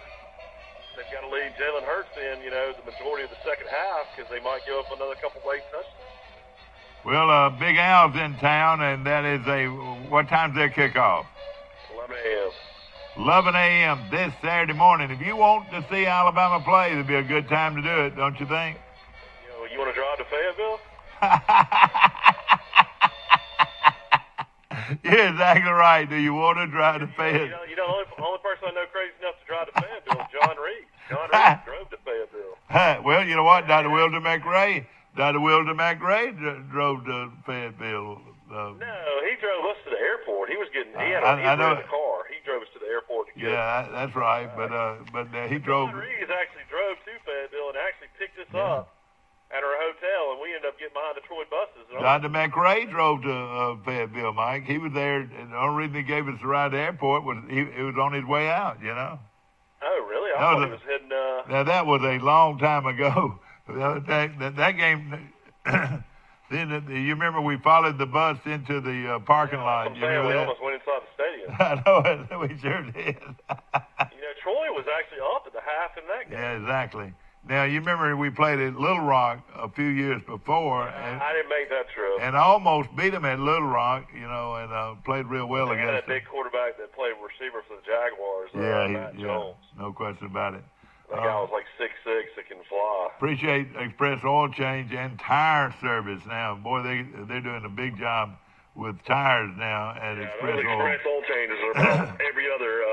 they've got to lead Jalen Hurts in, the majority of the second half because they might give up another couple late touchdowns. Well, Big Al's in town, and that is what time's their kickoff? 11 a.m. 11 a.m. this Saturday morning. If you want to see Alabama play, it'd be a good time to do it, don't you think? You want to drive to Fayetteville? You're exactly right. Do you want to drive to Fayetteville? The only person I know crazy enough to drive to Fayetteville is John Reed. John Reed drove to Fayetteville. Well, you know what? Dr. Wilder McRae drove to Fayetteville. No, he drove us to the airport. He had a car. He drove us to the airport to get us. That's right. But he drove. John Reed actually drove to Fayetteville and actually picked us up at our hotel, and we ended up getting behind the Troy buses. Dr. McRae drove to Fayetteville, Mike. He was there, and the only reason he gave us the ride to the airport was he was on his way out, Oh, really? I thought he was heading... Now, that was a long time ago. That game... Then you remember we followed the bus into the parking lot. We almost went inside the stadium. I know, we sure did. Troy was actually up at the half in that game. Yeah, exactly. Now, you remember we played at Little Rock a few years before. And, I didn't make that trip. And almost beat them at Little Rock, and played real well they against them. They had that big quarterback that played receiver for the Jaguars, Matt Jones. No question about it. That guy was like 6'6", that can fly. Appreciate Express Oil Change and Tire Service now. Boy, they're doing a big job with tires now at Express Oil. Express Oil Changes are about every other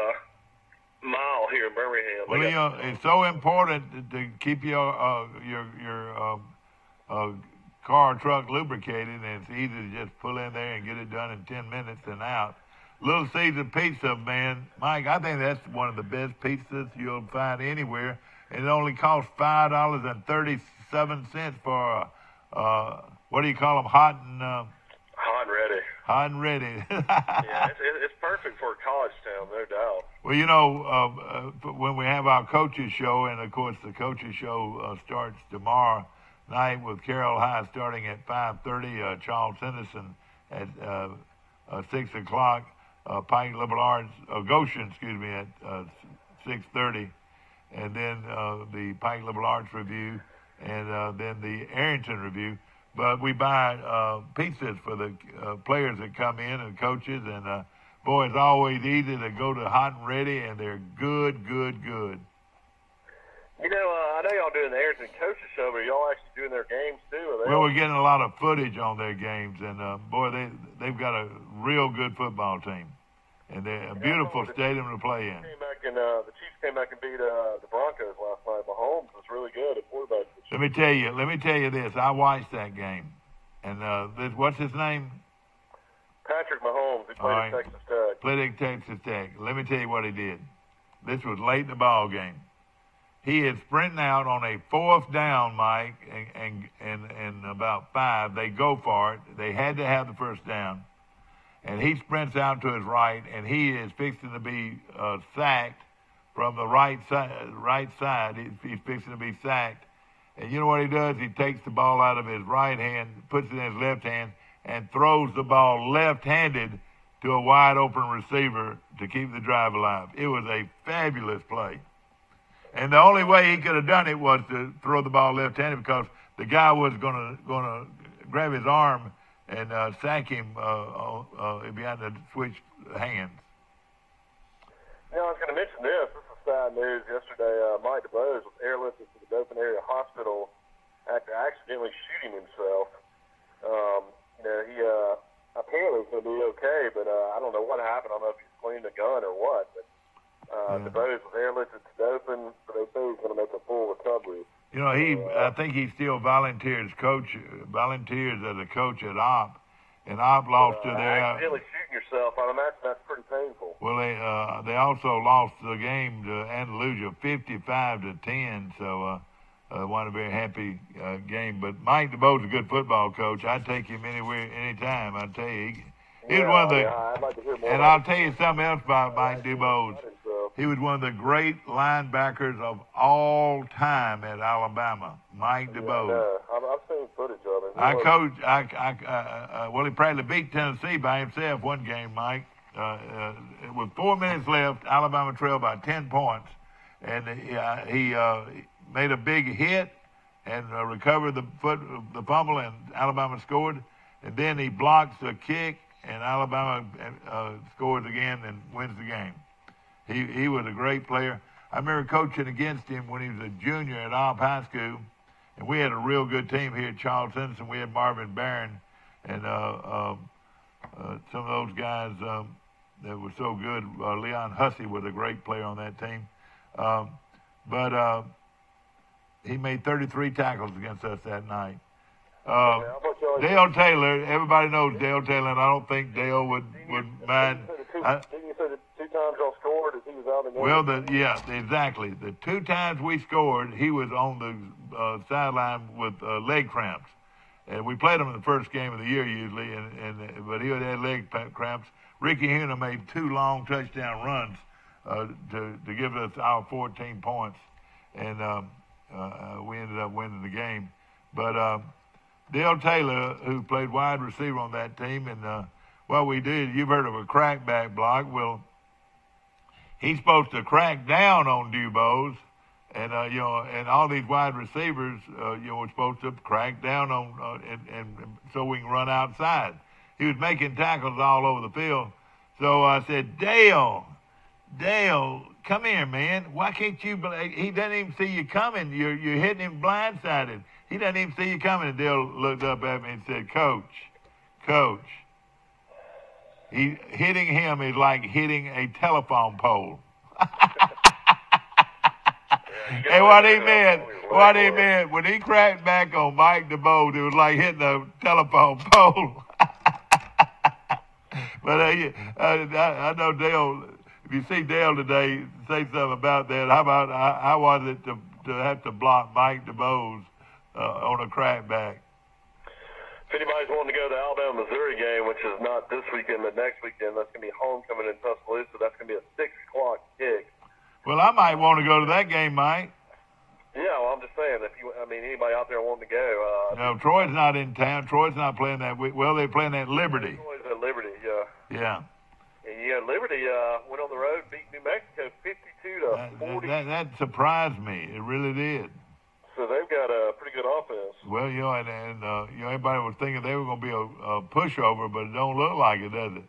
mile here in Birmingham. Well, it's so important to keep your car or truck lubricated, and it's easy to just pull in there and get it done in 10 minutes and out. Little Caesar Pizza, man. Mike, I think that's one of the best pizzas you'll find anywhere. And it only costs $5.37 for, what do you call them, hot and ready. Hot and ready. Yeah, it's perfect for a college town, no doubt. Well, when we have our coaches show, and of course the coaches show starts tomorrow night with Carroll High starting at 5:30, Charles Henderson at 6 o'clock, Pike Liberal Arts, Goshen, at 6:30, and then the Pike Liberal Arts review, and then the Arrington review. But we buy pizzas for the players that come in and coaches, and boy, it's always easy to go to Hot and Ready, and they're good. I know y'all doing the Arrington Coaches Show, but y'all actually doing their games too? Well, we're getting a lot of footage on their games, and boy, they've got a real good football team, and they're a beautiful stadium to play in. The Chiefs came back and beat the Broncos last night. Mahomes was really good at quarterback. Let me tell you this. I watched that game, and what's his name? Patrick Mahomes. He played at Texas Tech. Played at Texas Tech. Let me tell you what he did. This was late in the ball game. He is sprinting out on a 4th down, Mike, and about 5. They go for it. They had to have the first down. And he sprints out to his right, and he is fixing to be sacked from the right side. He's fixing to be sacked. And you know what he does? He takes the ball out of his right hand, puts it in his left hand, and throws the ball left-handed to a wide-open receiver to keep the drive alive. It was a fabulous play. And the only way he could have done it was to throw the ball left-handed, because the guy was going to grab his arm and sack him behind the switch hands. I was going to mention this. This is sad news. Yesterday, Mike DeBose was airlifted to the Dothan Area Hospital after accidentally shooting himself. He apparently was going to be okay, but I don't know what happened. I don't know if he's cleaned a gun or what. But DeBose was airlifted to Dothan, so they say he's going to make a full recovery. I think he still volunteers as a coach at Opp, and Opp lost to their. Accidentally shooting yourself, I imagine that's pretty painful. Well, they also lost the game to Andalusia 55-10, so it wasn't a very happy game. But Mike DeBose is a good football coach. I'd take him anywhere, anytime. I tell you, he was one of the. I'd like to hear more. And I'll tell you something else about Mike DeBose. He was one of the great linebackers of all time at Alabama, Mike DeBose. I've seen footage of him. He practically beat Tennessee by himself one game, Mike. With 4 minutes left, Alabama trailed by 10 points. And he made a big hit and recovered the fumble, and Alabama scored. And then he blocks a kick, and Alabama scores again and wins the game. He was a great player. I remember coaching against him when he was a junior at Opp High School, and we had a real good team here at Charles Henderson. We had Marvin Barron and some of those guys that were so good. Leon Hussey was a great player on that team. But he made 33 tackles against us that night. Dale Taylor, everybody knows Dale Taylor, and I don't think Dale would mind. Didn't you say the 2 times y'all scored as he was out in the game? Well, exactly. The 2 times we scored, he was on the sideline with leg cramps. And we played him in the first game of the year usually, but he had leg cramps. Ricky Huna made 2 long touchdown runs to give us our 14 points, and we ended up winning the game. But Dale Taylor, who played wide receiver on that team, and what we did, you've heard of a crackback block. Well, he's supposed to crack down on DuBose And, and all these wide receivers, we're supposed to crack down on, and so we can run outside. He was making tackles all over the field. So I said, Dale, come here, man. Why can't you? He doesn't even see you coming. You're hitting him blindsided. He doesn't even see you coming. And Dale looked up at me and said, Coach, hitting him is like hitting a telephone pole. Hey, what he meant, when he cracked back on Mike DeBose, it was like hitting a telephone pole. But I know Dale, if you see Dale today, say something about that. How was it to have to block Mike DeBose on a crackback? If anybody's wanting to go to the Alabama-Missouri game, which is not this weekend, but next weekend, that's going to be homecoming in Tuscaloosa. That's going to be a 6 o'clock kick. Well, I might want to go to that game, Mike. Yeah, well, I'm just saying, anybody out there wanting to go. No, Troy's not in town. Troy's not playing that week. Well, they're playing at Liberty. Troy's at Liberty, yeah. Yeah. And, Liberty went on the road, beat New Mexico 52-40. That surprised me. It really did. So they've got a pretty good offense. Well, everybody was thinking they were going to be a pushover, but it don't look like it, does it?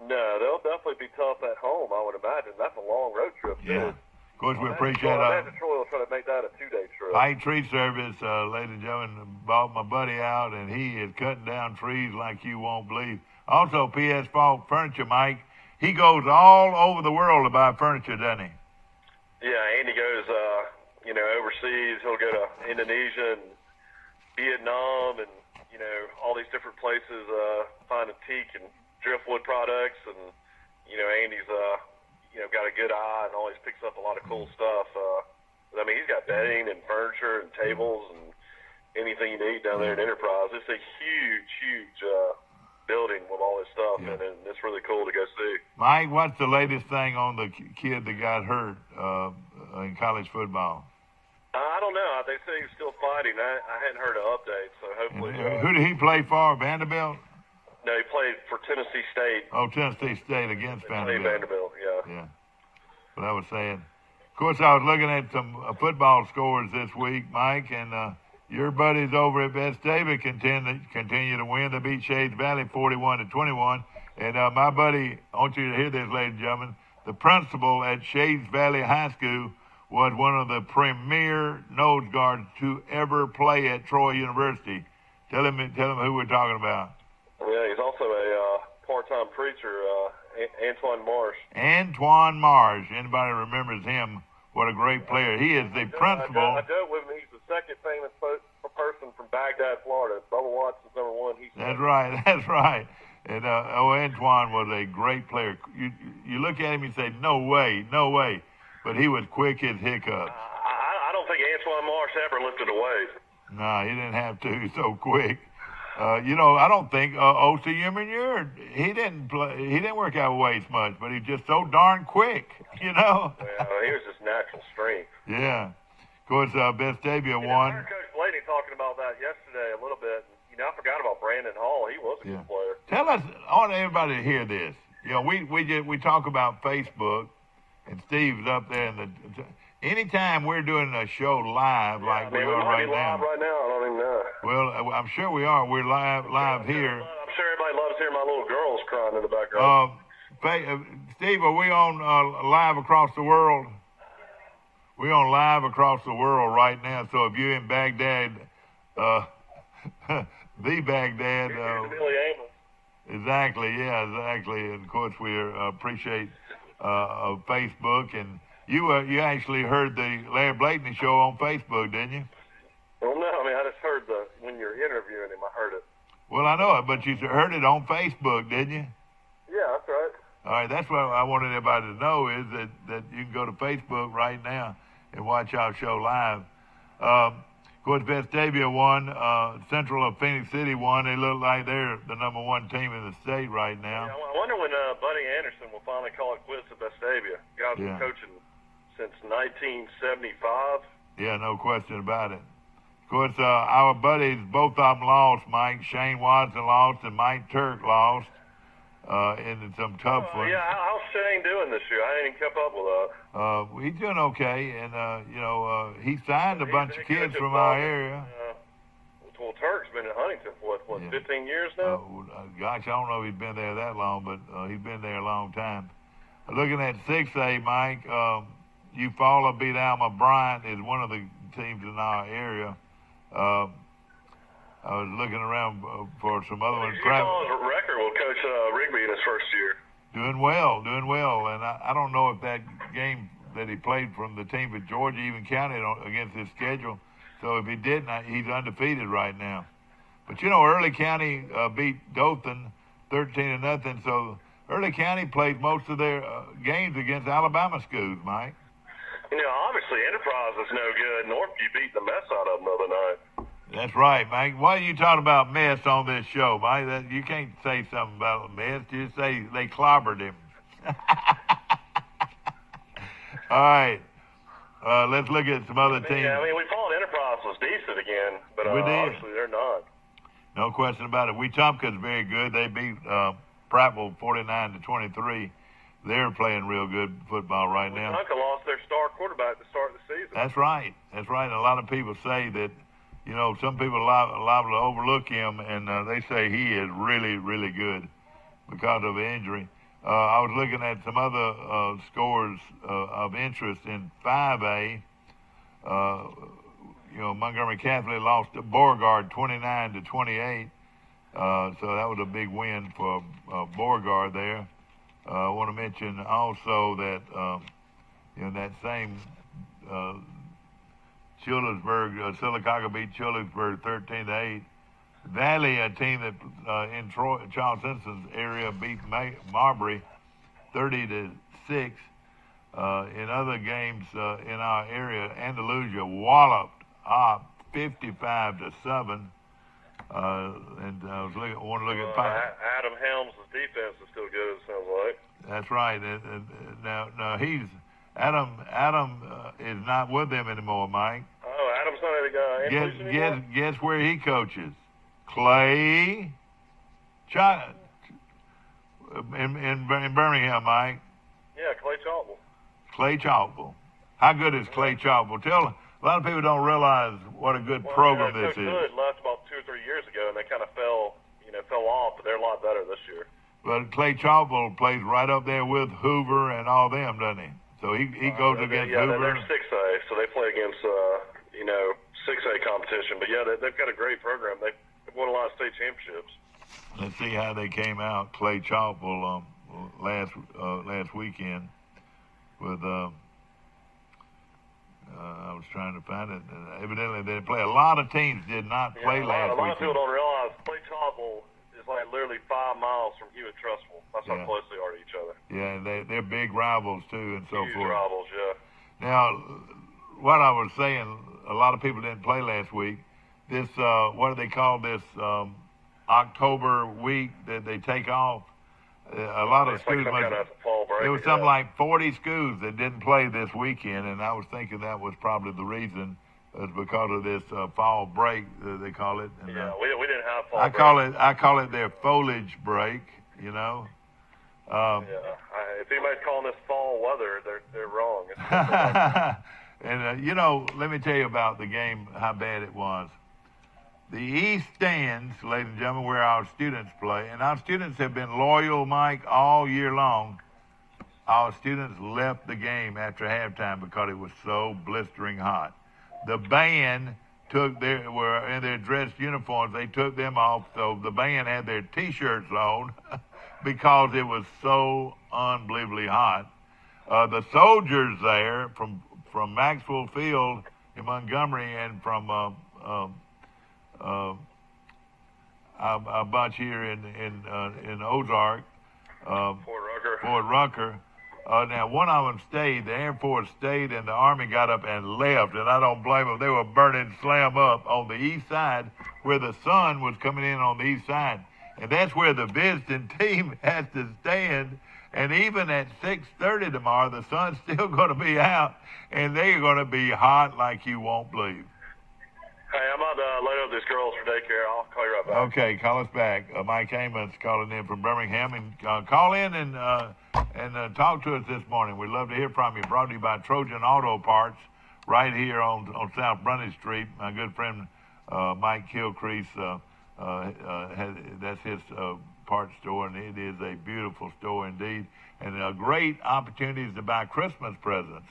No, they'll definitely be tough at home, I would imagine. That's a long road trip, too. Yeah. Of course, we appreciate I imagine Troy will try to make that a 2-day trip. Pike Tree Service, ladies and gentlemen, bought my buddy out, and he is cutting down trees like you won't believe. Also, P.S. Falk Furniture, Mike, he goes all over the world to buy furniture, doesn't he? Yeah, Andy goes, overseas. He'll go to Indonesia and Vietnam and, all these different places, find antique and driftwood products. And, Andy's, got a good eye and always picks up a lot of cool stuff. He's got bedding and furniture and tables and anything you need down there at Enterprise. It's a huge building with all this stuff, and it's really cool to go see. Mike, what's the latest thing on the kid that got hurt in college football? I don't know. They say he's still fighting. I hadn't heard an update, so hopefully. Who did he play for? Vanderbilt? No, he played for Tennessee State. Oh, Tennessee State against Vanderbilt. Vanderbilt, yeah. Yeah. What I was saying. Of course, I was looking at some football scores this week, Mike, and your buddies over at Vestavia continue to win. They beat Shades Valley 41-21. And my buddy, I want you to hear this, ladies and gentlemen, the principal at Shades Valley High School was one of the premier nose guards to ever play at Troy University. Tell him who we're talking about. Yeah, he's also a part-time preacher, Antoine Marsh. Antoine Marsh. Anybody remembers him? What a great player. He is the principal. I dealt with him. He's the second famous person from Baghdad, Florida. Bubba Watson's number one. That's right. And Antoine was a great player. You look at him and say, no way. But he was quick as hiccups. I don't think Antoine Marsh ever lifted a weight. No, he didn't have to. He's so quick. I don't think O.C. Emernier, he didn't work out weights much, but he's just so darn quick, Well, he was just natural strength. Yeah. Of course, Vestavia won. I heard Coach Blaney talking about that yesterday a little bit. I forgot about Brandon Hall. He was a good player. Tell us, I want everybody to hear this. We talk about Facebook, and Steve's up there. Anytime we're doing a show live like we are right now. Live right now. I don't even know. Well, I'm sure we are. We're live here. I'm sure everybody loves hearing my little girls crying in the background. Steve, are we on live across the world? We're on live across the world right now. So if you're in Baghdad, the Baghdad. Exactly. And of course, we appreciate Facebook, and you actually heard the Larry Blakeney show on Facebook, didn't you? Well, no, I just heard when you're interviewing him, I heard it. Well, I know it, but you heard it on Facebook, didn't you? Yeah, that's right. All right, that's what I wanted everybody to know is that you can go to Facebook right now and watch our show live. Of course, Vestavia won. Central of Phoenix City won. They look like they're the number one team in the state right now. Yeah, I wonder when Buddy Anderson will finally call it quits at Vestavia. Guys been coaching since 1975. Yeah, no question about it. Of course, our buddies, both of them lost, Mike. Shane Watson lost and Mike Turk lost in some tough ones. Yeah, how Shane doing this year? I ain't even kept up with that. He's doing okay, and he signed a bunch of kids from our area. Well, Turk's been in Huntington for what, 15 years now? Gosh, I don't know if he's been there that long, but he's been there a long time. Looking at 6A, Mike, Eufaula beat Alma Bryant is one of the teams in our area. I was looking around for some other ones. Eufaula's record will coach Rigby in his first year. Doing well. And I don't know if that game that he played from the team at Georgia even counted against his schedule. So if he didn't, he's undefeated right now. But, Early County beat Dothan 13-0. So Early County played most of their games against Alabama schools, Mike. Obviously Enterprise is no good. Northview beat the mess out of them the other night. That's right, Mike. Why are you talking about mess on this show, Mike? You can't say something about mess. Just say they clobbered him. All right. Let's look at some other teams. Yeah, we thought Enterprise was decent again, but obviously they're not. No question about it. Wetumpka's very good. They beat Prattville 49-23. They're playing real good football right now. Wetumpka lost their star quarterback to start the season. That's right. And a lot of people say that, some people are liable to overlook him, and they say he is really, really good because of injury. I was looking at some other scores of interest in 5A. Montgomery Catholic lost to Beauregard 29-28. So that was a big win for Beauregard there. I want to mention also that that same Sylacauga beat Childersburg 13-8. Valley, a team that in Charles Simpson's area, beat Marbury 30-6. In other games in our area, Andalusia walloped up 55-7. And I was want to look at Adam Helms' defense is still good. It sounds like. That's right. Now he's Adam is not with them anymore, Mike. Oh, Adam's not anymore. Guess where he coaches? Clay in Birmingham, Mike. Yeah, Clay Chalkville. Clay Chalkville. How good is Clay Chalkville? A lot of people don't realize what a good program this is. Good left about 2 or 3 years ago, and they kind of fell off, but they're a lot better this year. But Clay Chalkville plays right up there with Hoover and all them, doesn't he? So he goes against Hoover. Yeah, they're 6A, so they play against 6A competition. But yeah, they've got a great program. They've won a lot of state championships. Let's see how they came out. Clay Chalkville last weekend with. I was trying to find it. Evidently, they play. A lot of teams did not play last weekend. A lot of people don't realize Clay Chalkville is like literally 5 miles from Hewitt-Trustful. That's how close they are to each other. Yeah, and they're big rivals too, and so Huge forth. Rivals, yeah. Now, what I was saying, a lot of people didn't play last week. This, what do they call this? October week that they take off. A lot of schools. There was something like 40 schools that didn't play this weekend, and I was thinking that was probably the reason. Is because of this fall break, they call it. And, we didn't have fall break. I call it their foliage break. If anybody's calling this fall weather, they're wrong. And let me tell you about the game, how bad it was. The East Stands, ladies and gentlemen, where our students play, and our students have been loyal, Mike, all year long. Our students left the game after halftime because it was so blistering hot. The band were in their dress uniforms. They took them off, so the band had their T-shirts on because it was so unbelievably hot. The soldiers there from Maxwell Field in Montgomery and from a bunch here in Ozark, Fort Rucker. Now, one of them stayed. The Air Force stayed, and the Army got up and left. And I don't blame them. They were burning slam up on the east side where the sun was coming in on the east side. And that's where the visiting team has to stand. And even at 6:30 tomorrow, the sun's still going to be out, and they're going to be hot like you won't believe. Hey, I'm about laying up these girls for daycare. I'll call you right back. Okay, call us back. Mike Heyman's calling in from Birmingham, and call in and talk to us this morning. We'd love to hear from you. Brought to you by Trojan Auto Parts, right here on South Brundage Street. My good friend Mike Kilcrease, that's his parts store, and it is a beautiful store indeed, and great opportunities to buy Christmas presents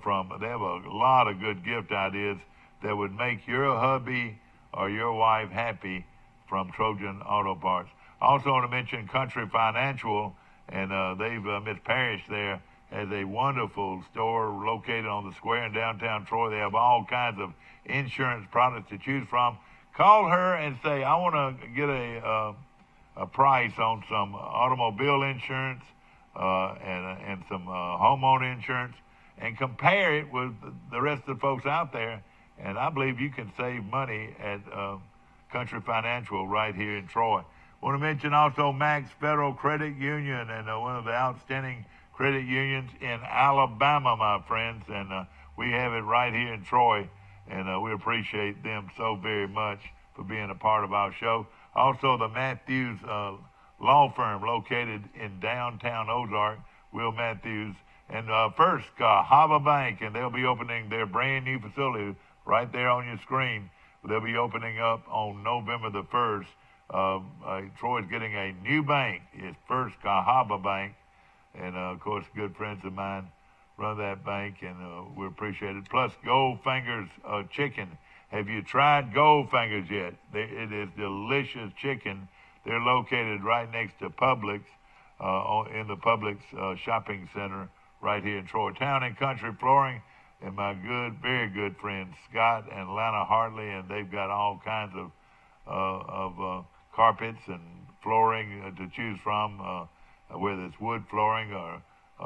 from. They have a lot of good gift ideas that would make your hubby or your wife happy from Trojan Auto Parts. Also want to mention Country Financial, and Miss Parrish there has a wonderful store located on the square in downtown Troy. They have all kinds of insurance products to choose from. Call her and say, I want to get a price on some automobile insurance and some homeowner insurance, and compare it with the rest of the folks out there. And I believe you can save money at Country Financial right here in Troy. I want to mention also Max Federal Credit Union, and one of the outstanding credit unions in Alabama, my friends. And we have it right here in Troy, and we appreciate them so very much for being a part of our show. Also, the Matthews Law Firm located in downtown Ozark, Will Matthews. And first, Cahaba Bank, and they'll be opening their brand new facility right there on your screen. They'll be opening up on November the 1st. Troy's getting a new bank. It's First Cahaba Bank. And, of course, good friends of mine run that bank, and we appreciate it. Plus, Goldfinger's Chicken. Have you tried Goldfinger's yet? It is delicious chicken. They're located right next to Publix, in the Publix shopping center right here in Troy. Town and Country Flooring, and my very good friends Scott and Lana Hartley, and they've got all kinds of carpets and flooring to choose from, whether it's wood flooring or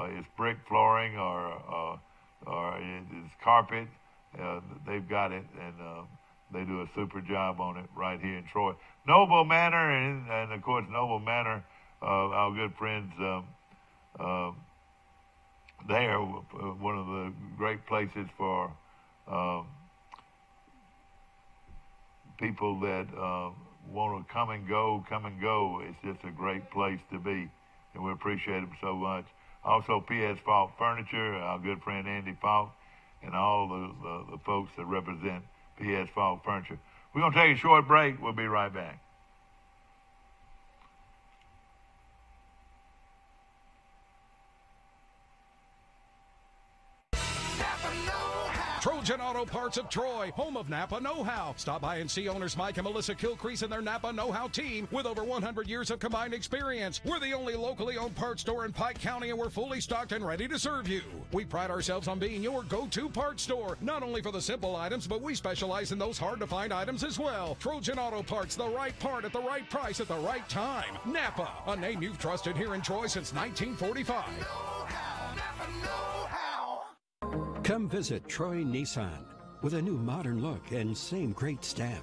it's brick flooring or it's carpet. They've got it, and they do a super job on it right here in Troy. Noble Manor, and of course Noble Manor, our good friends. They are one of the great places for people that want to come and go. It's just a great place to be, and we appreciate them so much. Also, P.S. Falk Furniture, our good friend Andy Falk, and all the folks that represent P.S. Falk Furniture. We're going to take a short break. We'll be right back. Trojan Auto Parts of Troy, home of Napa Know-How. Stop by and see owners Mike and Melissa Kilcrease and their Napa Know-How team with over 100 years of combined experience. We're the only locally owned parts store in Pike County, and we're fully stocked and ready to serve you. We pride ourselves on being your go-to parts store, not only for the simple items, but we specialize in those hard-to-find items as well. Trojan Auto Parts, the right part at the right price at the right time. Napa, a name you've trusted here in Troy since 1945. Come visit Troy Nissan with a new modern look and same great staff.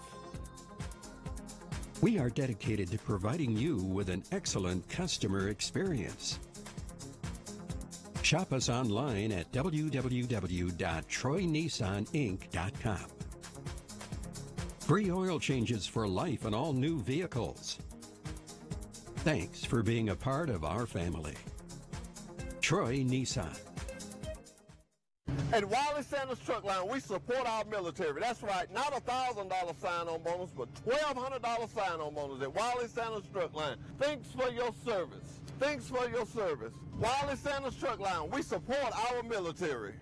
We are dedicated to providing you with an excellent customer experience. Shop us online at www.troynissaninc.com. Free oil changes for life on all new vehicles. Thanks for being a part of our family. Troy Nissan. At Wiley Sanders Truck Line, we support our military. That's right, not a $1,000 sign-on bonus, but $1,200 sign-on bonus at Wiley Sanders Truck Line. Thanks for your service. Thanks for your service. Wiley Sanders Truck Line, we support our military.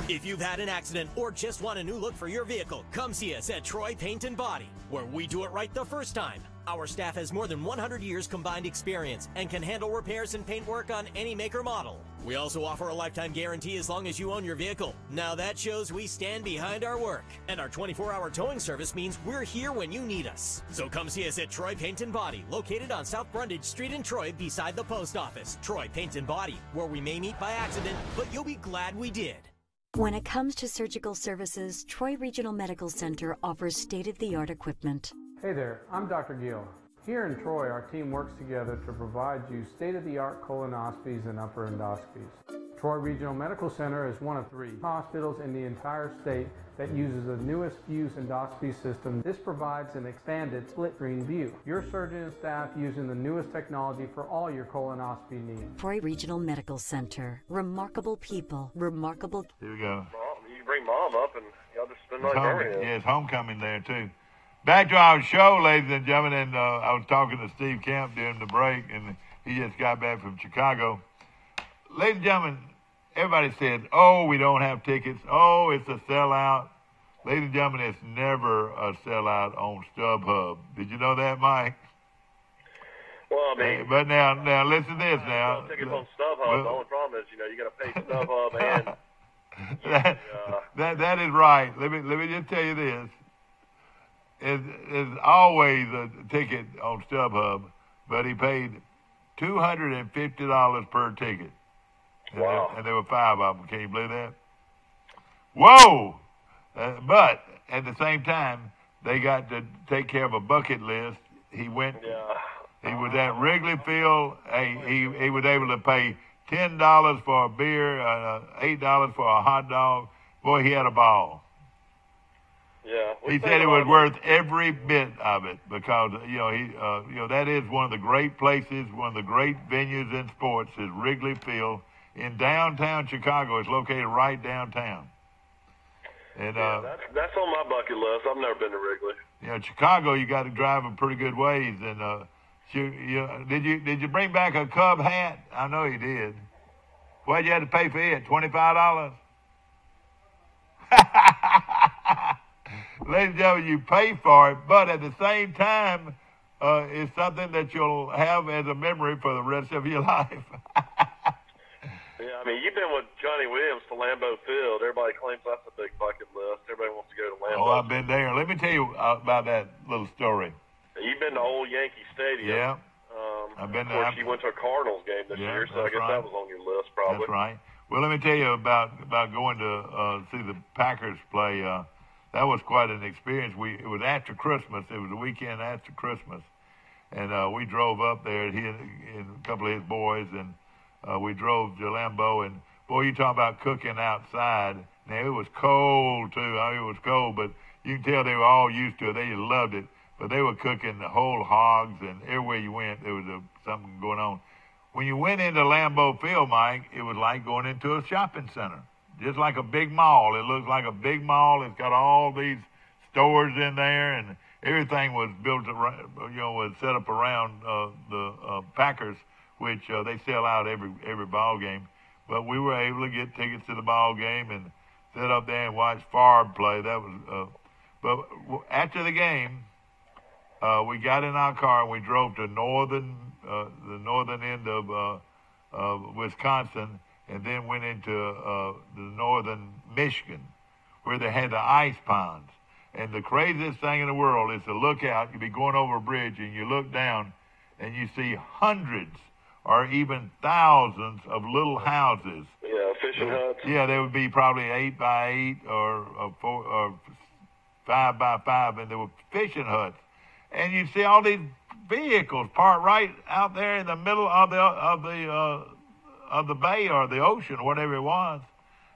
If you've had an accident or just want a new look for your vehicle, come see us at Troy Paint and Body, where we do it right the first time. Our staff has more than 100 years combined experience and can handle repairs and paint work on any make or model. We also offer a lifetime guarantee as long as you own your vehicle. Now that shows we stand behind our work. And our 24-hour towing service means we're here when you need us. So come see us at Troy Paint and Body, located on South Brundage Street in Troy beside the post office. Troy Paint and Body, where we may meet by accident, but you'll be glad we did. When it comes to surgical services, Troy Regional Medical Center offers state-of-the-art equipment. Hey there, I'm Dr. Gill. Here in Troy, our team works together to provide you state-of-the-art colonoscopies and upper endoscopies. Troy Regional Medical Center is one of 3 hospitals in the entire state that uses the newest Fuse endoscopy system. This provides an expanded split-screen view. Your surgeon and staff using the newest technology for all your colonoscopy needs. Troy Regional Medical Center. Remarkable people. Remarkable. Here we go. You can bring Mom up and y'all just spend the night there. Yeah, it's homecoming there, too. Back to our show, ladies and gentlemen, and I was talking to Steve Kemp during the break, and he just got back from Chicago. Ladies and gentlemen, everybody said, oh, we don't have tickets. Oh, it's a sellout. Ladies and gentlemen, it's never a sellout on StubHub. Did you know that, Mike? Well, I mean... But now listen to this now. Tickets on StubHub, the only problem is, you got to pay StubHub and... that is right. Let me just tell you this. It's always a ticket on StubHub, but he paid $250 per ticket. Wow. And there were 5 of them. Can you believe that? Whoa! But at the same time, they got to take care of a bucket list. He went. Yeah. He was at Wrigley Field. He was able to pay $10 for a beer, $8 for a hot dog. Boy, he had a ball. Yeah. He said it was worth every bit of it because that is one of the great places, one of the great venues in sports is Wrigley Field in downtown Chicago. It's located right downtown. And that's on my bucket list. I've never been to Wrigley. Chicago, you got to drive a pretty good ways. And did you bring back a Cub hat? I know you did. What'd you have to pay for it? $25. Ladies and gentlemen, you pay for it, but at the same time, it's something that you'll have as a memory for the rest of your life. Yeah, I mean, you've been with Johnny Williams to Lambeau Field. Everybody claims that's a big bucket list. Everybody wants to go to Lambeau. Oh, I've been there. Let me tell you about that little story. You've been to old Yankee Stadium. Yeah. I've been there. Of course, you went to a Cardinals game this year, so I guess that was on your list probably. That's right. Well, let me tell you about going to see the Packers play. That was quite an experience. It was after Christmas. It was the weekend after Christmas. And we drove up there, he and a couple of his boys, and we drove to Lambeau. And, boy, you talk about cooking outside. Now, it was cold, too. I mean, it was cold, but you can tell they were all used to it. They loved it. But they were cooking the whole hogs, and everywhere you went, there was something going on. When you went into Lambeau Field, Mike, it was like going into a shopping center, just like a big mall. It looks like a big mall. It's got all these stores in there, and everything was built around, was set up around the Packers, which they sell out every ball game. But we were able to get tickets to the ball game and sit up there and watch Favre play. That was, but after the game, we got in our car and we drove to the northern end of Wisconsin, and then went into the northern Michigan, where they had the ice ponds. And the craziest thing in the world is to look out. You'd be going over a bridge, and you look down, and you see hundreds or even thousands of little houses. Yeah, fishing huts. Yeah, they would be probably 8 by 8 or 5 by 5, and there were fishing huts. And you see all these vehicles parked right out there in the middle of the bay or the ocean, whatever it was.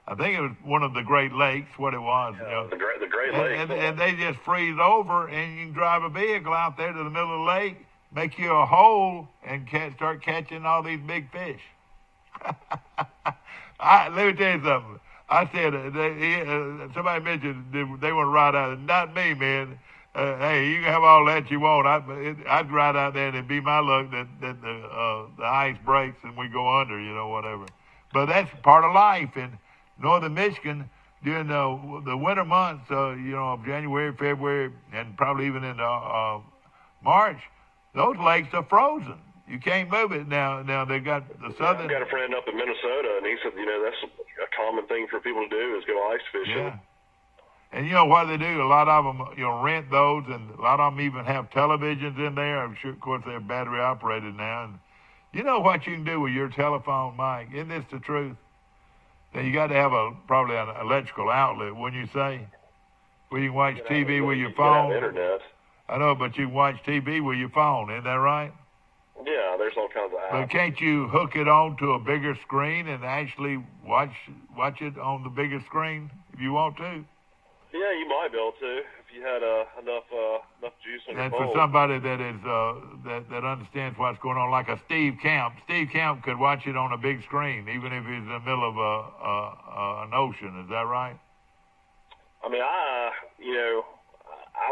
I think it was one of the Great Lakes, what it was. The Great Lakes. And they just freeze over, and you can drive a vehicle out there to the middle of the lake, make you a hole, and start catching all these big fish. Let me tell you something. I said, somebody mentioned they want to ride out. Not me, man. Hey, you can have all that you want. I'd ride out there and it'd be my luck that the ice breaks and we go under, whatever. But that's part of life in northern Michigan during the winter months, of January, February, and probably even into March. Those lakes are frozen. You can't move it now. Now they got the southern. I've got a friend up in Minnesota, and he said, that's a common thing for people to do is go ice fishing. Yeah. And you know what they do? A lot of them, rent those, and a lot of them even have televisions in there. I'm sure, of course, they're battery operated now. And you know what you can do with your telephone, Mike? Isn't this the truth? That you got to have probably an electrical outlet, wouldn't you say? Where you can watch TV with your phone. Internet. I know, but you can watch TV with your phone. Isn't that right? Yeah, there's all kinds of apps. But can't you hook it on to a bigger screen and actually watch it on the bigger screen if you want to? Yeah, you might be able to if you had enough juice on your And bowl. for somebody that is that understands what's going on, like a Steve Camp could watch it on a big screen, even if he's in the middle of an ocean. Is that right? I mean, I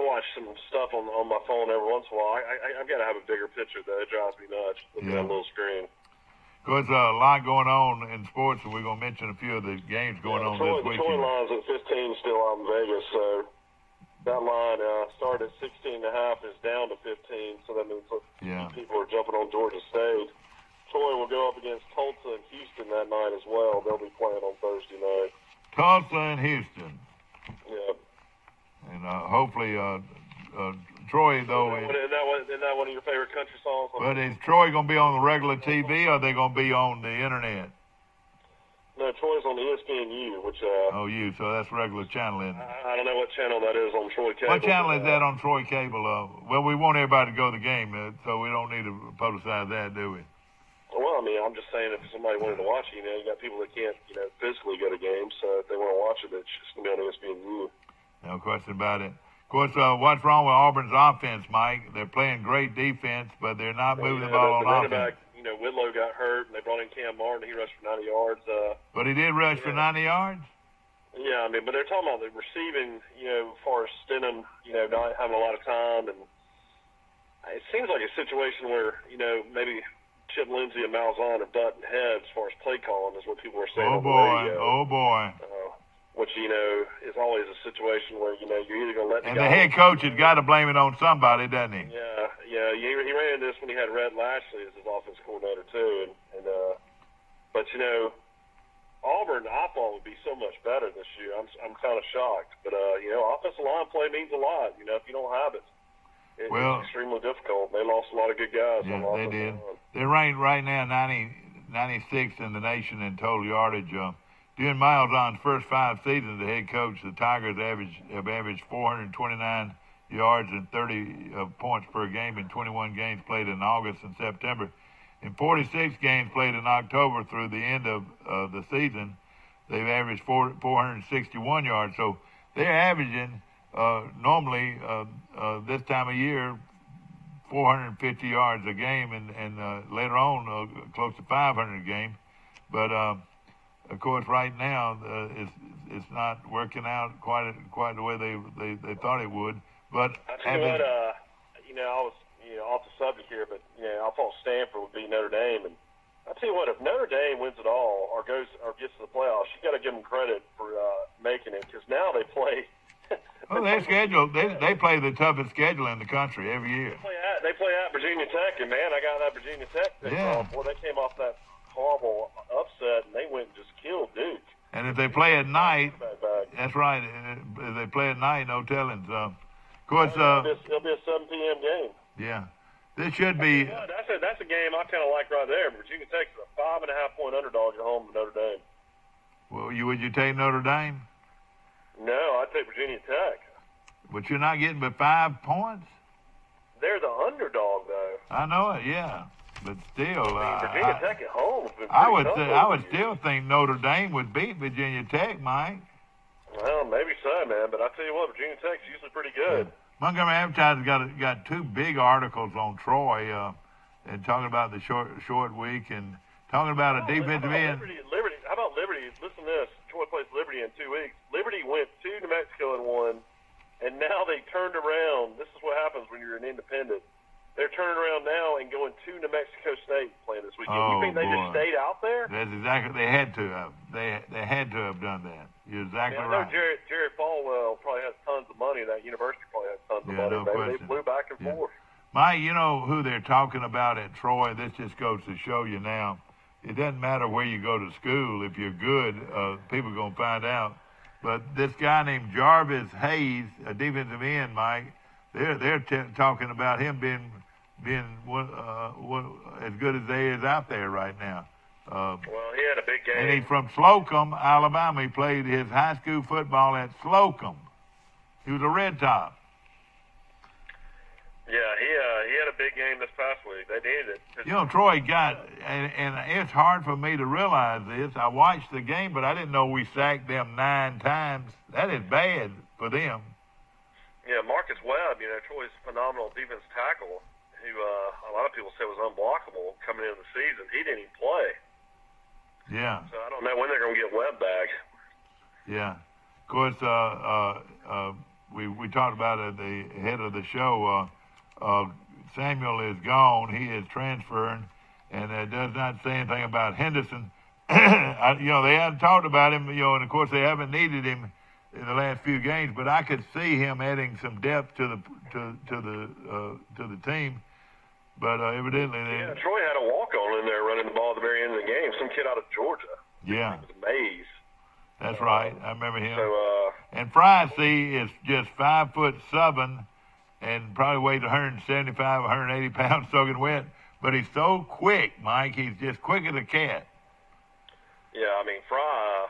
watch some stuff on my phone every once in a while. I've got to have a bigger picture, though. It drives me nuts looking at a little screen. Of course, a lot going on in sports, and we're going to mention a few of the games going on this weekend. The Troy line's at 15 still out in Vegas, so that line started at 16.5 is down to 15, so that means people are jumping on Georgia State. Troy will go up against Tulsa and Houston that night as well. They'll be playing on Thursday night. Tulsa and Houston. Yeah. And hopefully Troy, though. Isn't that one of your favorite country songs? But is Troy going to be on the regular TV, or are they going to be on the internet? No, Troy's on ESPNU, which... so that's regular channel, isn't it? I don't know what channel that is on Troy Cable. What channel is that on Troy Cable? Well, we want everybody to go to the game, so we don't need to publicize that, do we? Well, I mean, I'm just saying if somebody wanted to watch it, you got people that can't, physically go to games, so if they want to watch it, it's just going to be on ESPNU. No question about it. Of course, what's wrong with Auburn's offense, Mike? They're playing great defense, but they're not moving the ball on offense. Back, Whitlow got hurt, and they brought in Cam Martin. He rushed for 90 yards. But he did rush for 90 yards? Yeah, I mean, but they're talking about the receiving, as far as Stenham, not having a lot of time. And it seems like a situation where, maybe Chip Lindsey and Malzahn are butting heads as far as play calling is what people are saying on the radio. Oh, boy. Which, is always a situation where, you're either going to let the head coach has got to blame it on somebody, doesn't he? Yeah. He ran into this when he had Rhett Lashley as his offensive coordinator, too. But, Auburn, I thought, would be so much better this year. I'm kind of shocked. But, offensive line play means a lot. If you don't have it, it's extremely difficult. They lost a lot of good guys. Yeah, they did. They're ranked right now 96th in the nation in total yardage. During Malzahn's first 5 seasons, the head coach, the Tigers have averaged 429 yards and 30 points per game in 21 games played in August and September. In 46 games played in October through the end of the season, they've averaged 461 yards. So they're averaging normally this time of year 450 yards a game, and later on close to 500 a game. But of course, right now it's not working out quite the way they thought it would. But I tell you what, I was off the subject here, but I thought Stanford would beat Notre Dame, and I tell you what, if Notre Dame wins it all or gets to the playoffs, you got to give them credit for making it, because now they play. Well, their schedule, they play the toughest schedule in the country every year. They play at Virginia Tech, and man, I got that Virginia Tech pick off. Boy, they came off that horrible upset, and they went and just killed Duke. And if they play at night, that's right. If they play at night, no telling. So, of course, it'll be a 7 p.m. game. Yeah, this should be. That's a game I kind of like right there. Virginia Tech's a 5.5-point underdog at home to Notre Dame. Well, would you take Notre Dame? No, I'd take Virginia Tech. But you're not getting but 5 points? They're the underdog, though. I know it, yeah. But still, Virginia Tech at home has been I would still think Notre Dame would beat Virginia Tech, Mike. Well, maybe so, man. But I tell you what, Virginia Tech's usually pretty good. Yeah. Montgomery Advertiser's got 2 big articles on Troy, and talking about the short week and talking about a defensive end. Liberty. How about Liberty? Listen to this. Troy plays Liberty in 2 weeks. Liberty went to New Mexico and won, and now they turned around. This is what happens when you're an independent. They're turning around now and going to New Mexico State playing this weekend. You think they just stayed out there? That's exactly. They had to have. They had to have done that. You're exactly right. I know Jerry Falwell probably has tons of money. That university probably has tons of money. No question. They flew back and forth. Mike, you know who they're talking about at Troy? This just goes to show you now. It doesn't matter where you go to school. If you're good, people are going to find out. But this guy named Jarvis Hayes, a defensive end, Mike, they're talking about him being as good as they is out there right now. Well, he had a big game. And he's from Slocum, Alabama. He played his high school football at Slocum. He was a red top. Yeah, he had a big big game this past week. They needed it. You know, Troy got, and it's hard for me to realize this. I watched the game, but I didn't know we sacked them 9 times. That is bad for them. Yeah, Marcus Webb, you know, Troy's phenomenal defense tackle, who a lot of people said was unblockable coming into the season. He didn't even play. Yeah. So I don't know when they're going to get Webb back. Yeah. Of course, we talked about it at the head of the show. Samuel is gone. He is transferring, and it does not say anything about Henderson. You know, they haven't talked about him, you know, and of course they haven't needed him in the last few games, but I could see him adding some depth to the team. But evidently, Troy had a walk-on in there running the ball at the very end of the game. Some kid out of Georgia. Yeah, it was Mays. That's right. I remember him. So, and Fry, see, is just 5'7" and probably weighs 175, 180 pounds soaking wet. But he's so quick, Mike. He's just quick as a cat. Yeah, I mean, Fry,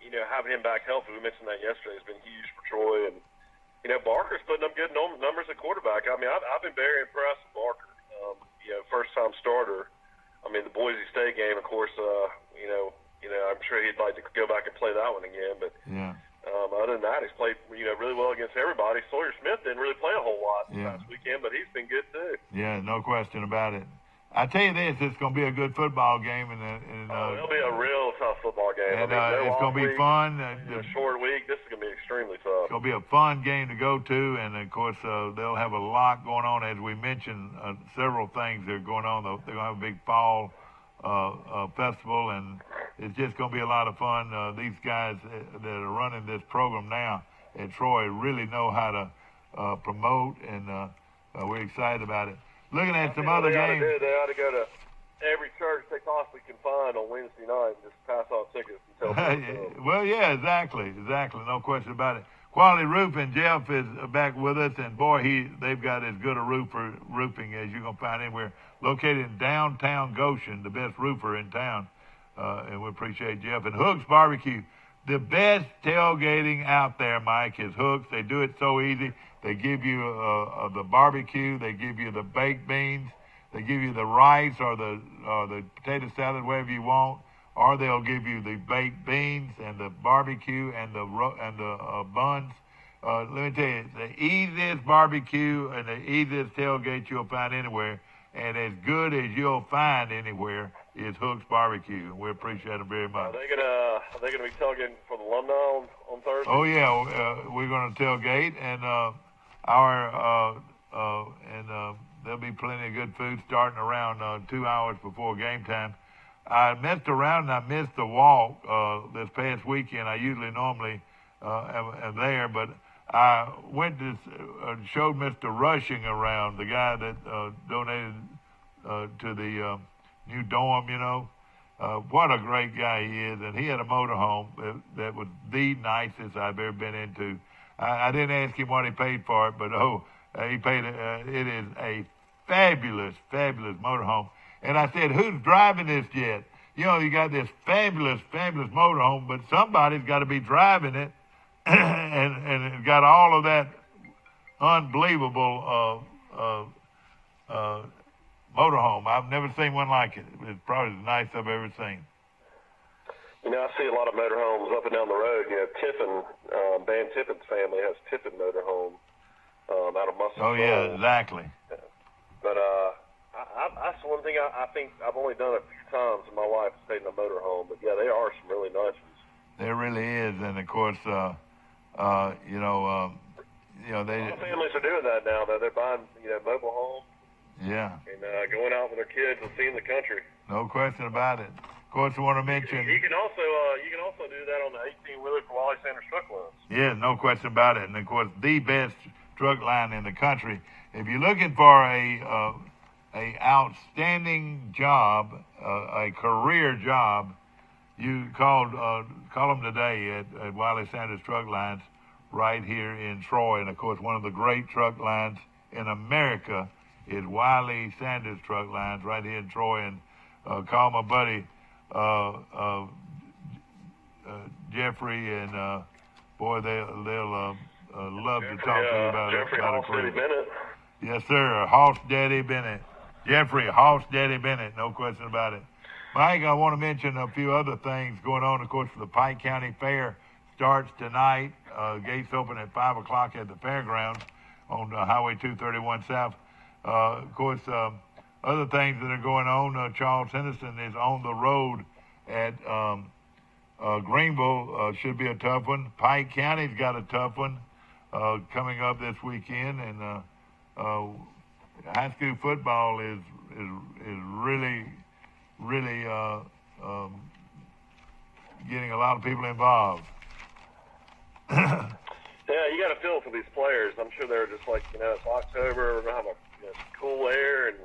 you know, having him back healthy, we mentioned that yesterday, has been huge for Troy. And, you know, Barker's putting up good numbers at quarterback. I mean, I've been very impressed with Barker. You know, first-time starter. I mean, the Boise State game, of course, you know, I'm sure he'd like to go back and play that one again. But yeah. Other than that, he's played, you know, really well against everybody. Sawyer Smith didn't really play a whole lot this Yeah. past weekend, but he's been good too. Yeah, no question about it. I tell you this, it's going to be a good football game, and It'll be a real tough football game. And, I mean, it's going to be fun. A short week. This is going to be extremely tough. It's going to be a fun game to go to, and of course they'll have a lot going on. As we mentioned, several things that are going on. They're going to have a big fall festival, and it's just going to be a lot of fun. These guys that are running this program now at Troy really know how to promote, and we're excited about it. Looking at some other games. They ought to go to every church they possibly can find on Wednesday night and just pass out tickets and tell people. Well, yeah, exactly. No question about it. Quality Roofing, Jeff is back with us, and boy, they've got as good a roofing as you're going to find anywhere. Located in downtown Goshen, the best roofer in town, and we appreciate Jeff. And Hooks Barbecue, the best tailgating out there, Mike, is Hooks. They do it so easy. They give you the barbecue. They give you the baked beans. They give you the rice or the potato salad, whatever you want. Or they'll give you the baked beans and the barbecue and the buns. Let me tell you, the easiest barbecue and the easiest tailgate you'll find anywhere, and as good as you'll find anywhere, is Hooks Barbecue. We appreciate it very much. Are they gonna be tailgating for the alumni on Thursday? Oh yeah, we're gonna tailgate, and there'll be plenty of good food starting around 2 hours before game time. I messed around and I missed the walk this past weekend. I usually normally am there, but I went to showed Mr. Rushing around, the guy that donated to the new dorm, you know. What a great guy he is, and he had a motorhome that was the nicest I've ever been into. I didn't ask him what he paid for it, but he paid it. It is a fabulous, fabulous motorhome. And I said, who's driving this jet? You know, you got this fabulous, fabulous motorhome, but somebody's got to be driving it, and it got all of that unbelievable motorhome. I've never seen one like it. It's probably the nicest I've ever seen. You know, I see a lot of motorhomes up and down the road. You know, Tiffin, Van Tiffin's family has Tiffin Motorhome out of Muscle. Oh, yeah, exactly. But that's one thing I think I've only done a few times in my life, stayed in a motorhome. But, yeah, they are some really nice ones. There really is. And, of course, they... A lot of families are doing that now, though. They're buying, mobile homes. Yeah. And going out with their kids and seeing the country. No question about it. Of course, I want to mention... You can also do that on the 18-wheeler for Wally Sanders truck lines. Yeah, no question about it. And, of course, the best truck line in the country. If you're looking for a outstanding job, a career job, you call them today at Wally Sanders Truck Lines right here in Troy. And, of course, one of the great truck lines in America is Wiley Sanders Truck Lines right here in Troy. And call my buddy Jeffrey, and boy, they'll love to talk to you about Jeffrey a career. Bennett. Yes, sir. Hoss Daddy Bennett. Jeffrey Hoss Daddy Bennett, no question about it. Mike, I want to mention a few other things going on. Of course, the Pike County Fair starts tonight. Gates open at 5 o'clock at the fairgrounds on Highway 231 South. Of course, other things that are going on, Charles Henderson is on the road at Greenville. Should be a tough one. Pike County's got a tough one coming up this weekend, and high school football is really getting a lot of people involved. Yeah, you got to feel for these players. I'm sure they're just like, it's October, we're going to have cool air and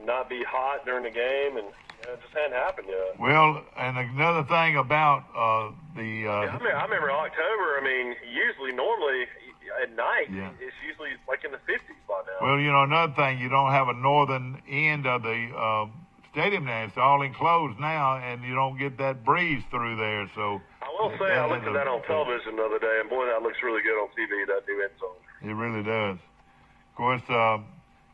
not be hot during the game, and it just hadn't happened yet. Well, and another thing about I remember October, normally at night, it's usually like in the 50s by now. Well, another thing, you don't have a northern end of the stadium there. It's all enclosed now, and you don't get that breeze through there. So I will say, I looked at that on television the other day, and boy, that looks really good on TV, that new end zone. It really does. Of course,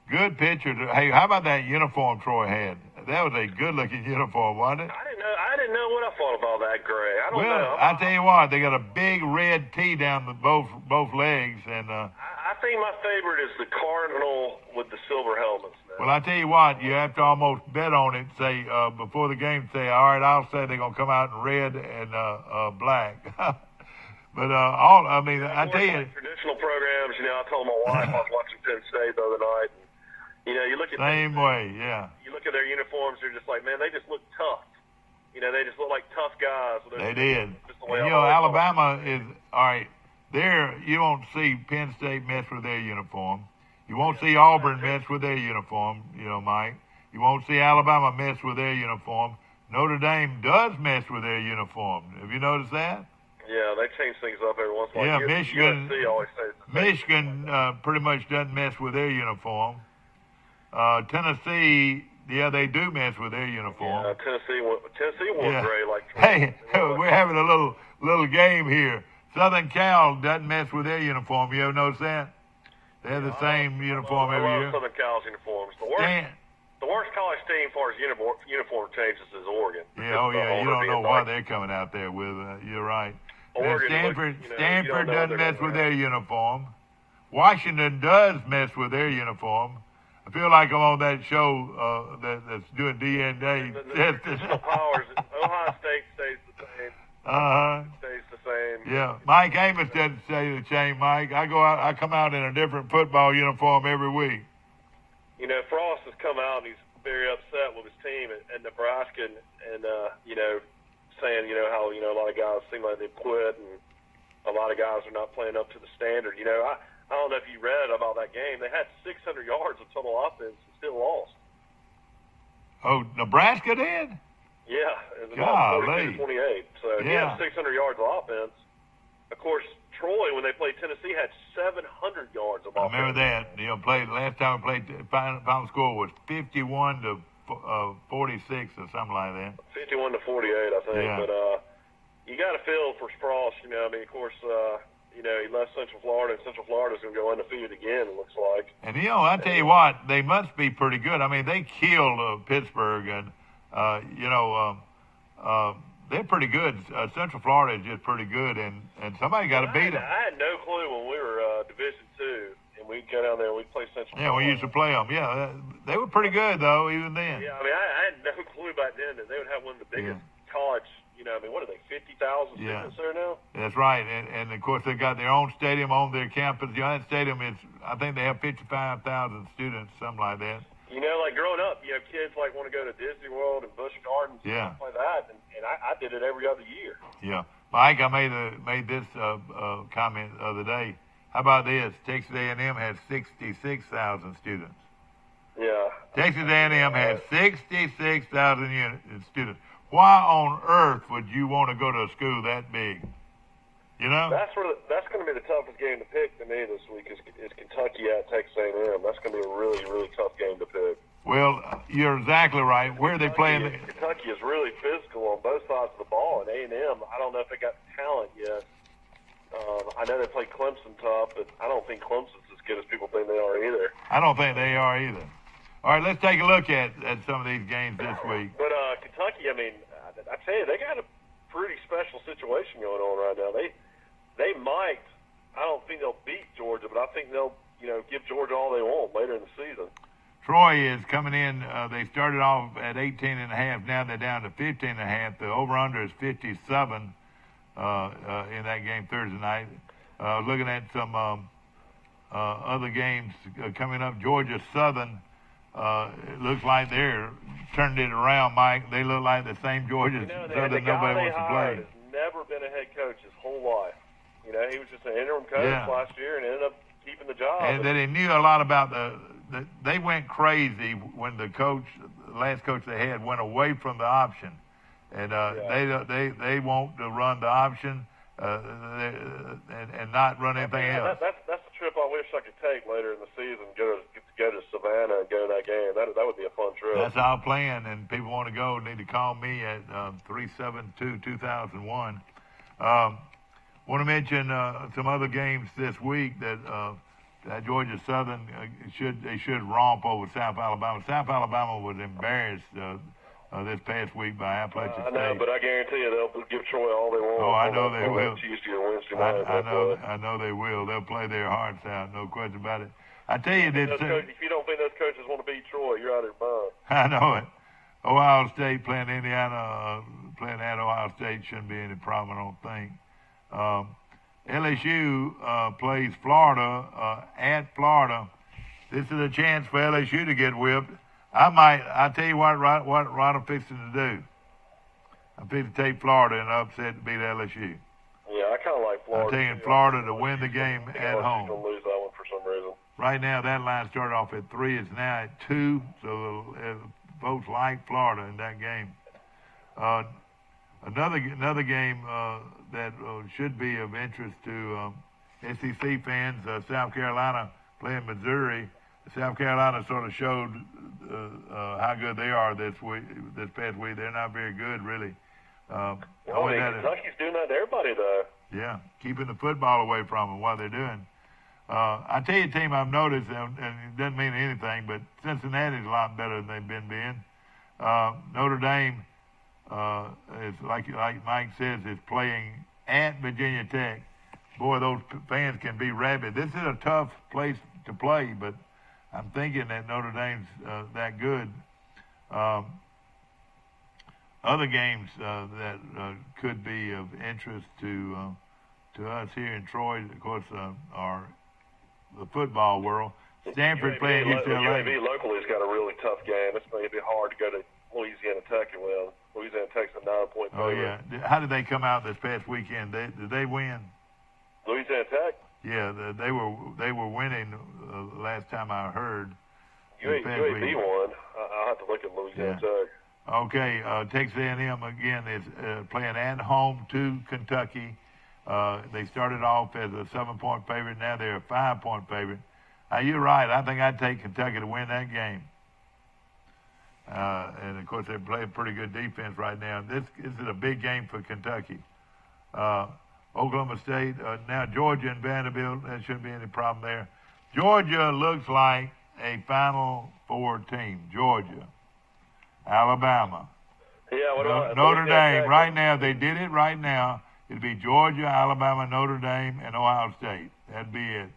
good picture. Hey, how about that uniform Troy had? That was a good-looking uniform, wasn't it? I didn't know what I thought about that gray. I don't know. Well, I tell you what, they got a big red T down both legs, and I think my favorite is the Cardinal with the silver helmets. Well, I tell you what, you have to almost bet on it. Say before the game, say, all right, I'll say they're gonna come out in red and black. But I tell you, traditional programs. I told my wife I was watching Penn State the other night. And, you look at same way, yeah. You look at their uniforms; they're just like, man, they just look tough. They just look like tough guys. They did. Alabama is all right. There, you won't see Penn State mess with their uniform. You won't see Auburn mess with their uniform, Mike. You won't see Alabama mess with their uniform. Notre Dame does mess with their uniform. Have you noticed that? Yeah, they change things up every once in a while. Yeah, Michigan. USC always says Michigan pretty much doesn't mess with their uniform. Tennessee, they do mess with their uniform. Yeah, Tennessee won gray like. Hey, we're having a little game here. Southern Cal doesn't mess with their uniform. You ever notice that? They have the same uniform every year. I love Southern Cal's uniforms. The worst college team as far as uniform changes is Oregon. Yeah, you don't know what they're coming out there with. You're right. Oregon, Stanford doesn't mess with their uniform. Washington does mess with their uniform. I feel like I'm on that show that's doing DNA. The powers. Ohio State stays the same. Stays the same. Yeah, Mike Amos doesn't stay the same. Mike, I come out in a different football uniform every week. Frost has come out and he's very upset with his team at Nebraska, and saying how a lot of guys seem like they quit and a lot of guys are not playing up to the standard. I don't know if you read about that game. They had 600 yards of total offense and still lost. Oh, Nebraska did? Yeah, it was about 42-28. So he had 600 yards of offense. Of course, Troy, when they played Tennessee, had 700 yards of offense. I remember that. Last time we played, final score was 51-46 or something like that. 51-48, I think. Yeah. But you got to feel for Spross. Of course, he left Central Florida, and Central Florida's going to go undefeated again, it looks like. And, I tell you what, they must be pretty good. I mean, they killed Pittsburgh, and, they're pretty good. Central Florida is just pretty good, and somebody got to beat them. I had no clue when we were Division II, and we'd go down there and we'd play Central Florida. Yeah, we used to play them. Yeah, they were pretty good, though, even then. Yeah, I had no clue back then that they would have one of the biggest college, what are they, 50,000 students there now? That's right, and, of course, they've got their own stadium on their campus. That stadium is, I think they have 55,000 students, something like that. Like growing up, kids want to go to Disney World and Busch Gardens and stuff like that, and I did it every other year. Yeah. Mike, I made this comment the other day. How about this? Texas A&M has 66,000 students. Yeah. Texas A&M has 66,000 students. Why on earth would you want to go to a school that big? That's going to be the toughest game to pick to me this week is Kentucky at Texas A&M. That's going to be a really, really tough game to pick. Well, you're exactly right. Where are they playing? Kentucky is really physical on both sides of the ball, and A&M, I don't know if they got the talent yet. I know they play Clemson tough, but I don't think Clemson's as good as people think they are either. I don't think they are either. All right, let's take a look at some of these games this week. But Kentucky, I mean, I tell you, they got a pretty special situation going on right now. They might. I don't think they'll beat Georgia, but I think they'll, give Georgia all they want later in the season. Troy is coming in. They started off at 18.5. Now they're down to 15.5. The over/under is 57 in that game Thursday night. Looking at some other games coming up, Georgia Southern. It looks like they're turned it around, Mike. They look like the same Georgia Southern nobody wants to play. Has never been a head coach his whole life. He was just an interim coach last year and ended up keeping the job. And that he knew a lot about they went crazy when the last coach they had went away from the option, and they want to run the option and not run anything else. That's the trip I wish I could take later in the season. Go to Savannah and go to that game. That would be a fun trip. That's our plan, and people want to go need to call me at 372-2001. Want to mention some other games this week that Georgia Southern should romp over South Alabama. South Alabama was embarrassed this past week by Appalachian State. I know, but I guarantee you they'll give Troy all they want. Oh, I know they will. Tuesday or Wednesday night. I know they will. They'll play their hearts out, no question about it. I tell you that if you don't think those coaches want to beat Troy, you're out of your mind. I know it. Ohio State playing Indiana, playing at Ohio State shouldn't be any problem, I don't think. LSU plays Florida at Florida. This is a chance for LSU to get whipped. I'll tell you what I'm fixing to do. I'm fixing to take Florida in an upset to beat LSU. Yeah, I kind of like Florida. I'm taking Florida to win the game at home. Going to lose that one for some reason. Right now, that line started off at 3. It's now at 2, so folks like Florida in that game. Another game that should be of interest to SEC fans, South Carolina playing Missouri. South Carolina sort of showed how good they are this past week. They're not very good, really. Kentucky's doing that to everybody, though. Yeah, keeping the football away from them while they're doing. I tell you, a team I've noticed, and it doesn't mean anything, but Cincinnati's a lot better than they've been being. Notre Dame, is like Mike says, is playing at Virginia Tech. Boy, those fans can be rabid. This is a tough place to play, but I'm thinking that Notre Dame's that good. Other games that could be of interest to us here in Troy, of course, are the football world. Stanford playing UCLA. UAB locally has got a really tough game. It's going to be hard to go to Louisiana Tech and win. Louisiana Tech's a 9-point favorite. Oh, yeah. How did they come out this past weekend? Did they win? Louisiana Tech? Yeah, they were winning last time I heard. UAB won. I'll have to look at Louisiana Tech. Okay, Texas A&M again is playing at home to Kentucky. They started off as a 7-point favorite. Now they're a 5-point favorite. You're right. I think I'd take Kentucky to win that game. And, of course, they play a pretty good defense right now. This is a big game for Kentucky. Oklahoma State, now Georgia and Vanderbilt, there shouldn't be any problem there. Georgia looks like a Final Four team. Georgia, Alabama, Notre Dame. Right now, they did it right now. It'd be Georgia, Alabama, Notre Dame, and Ohio State. That'd be it.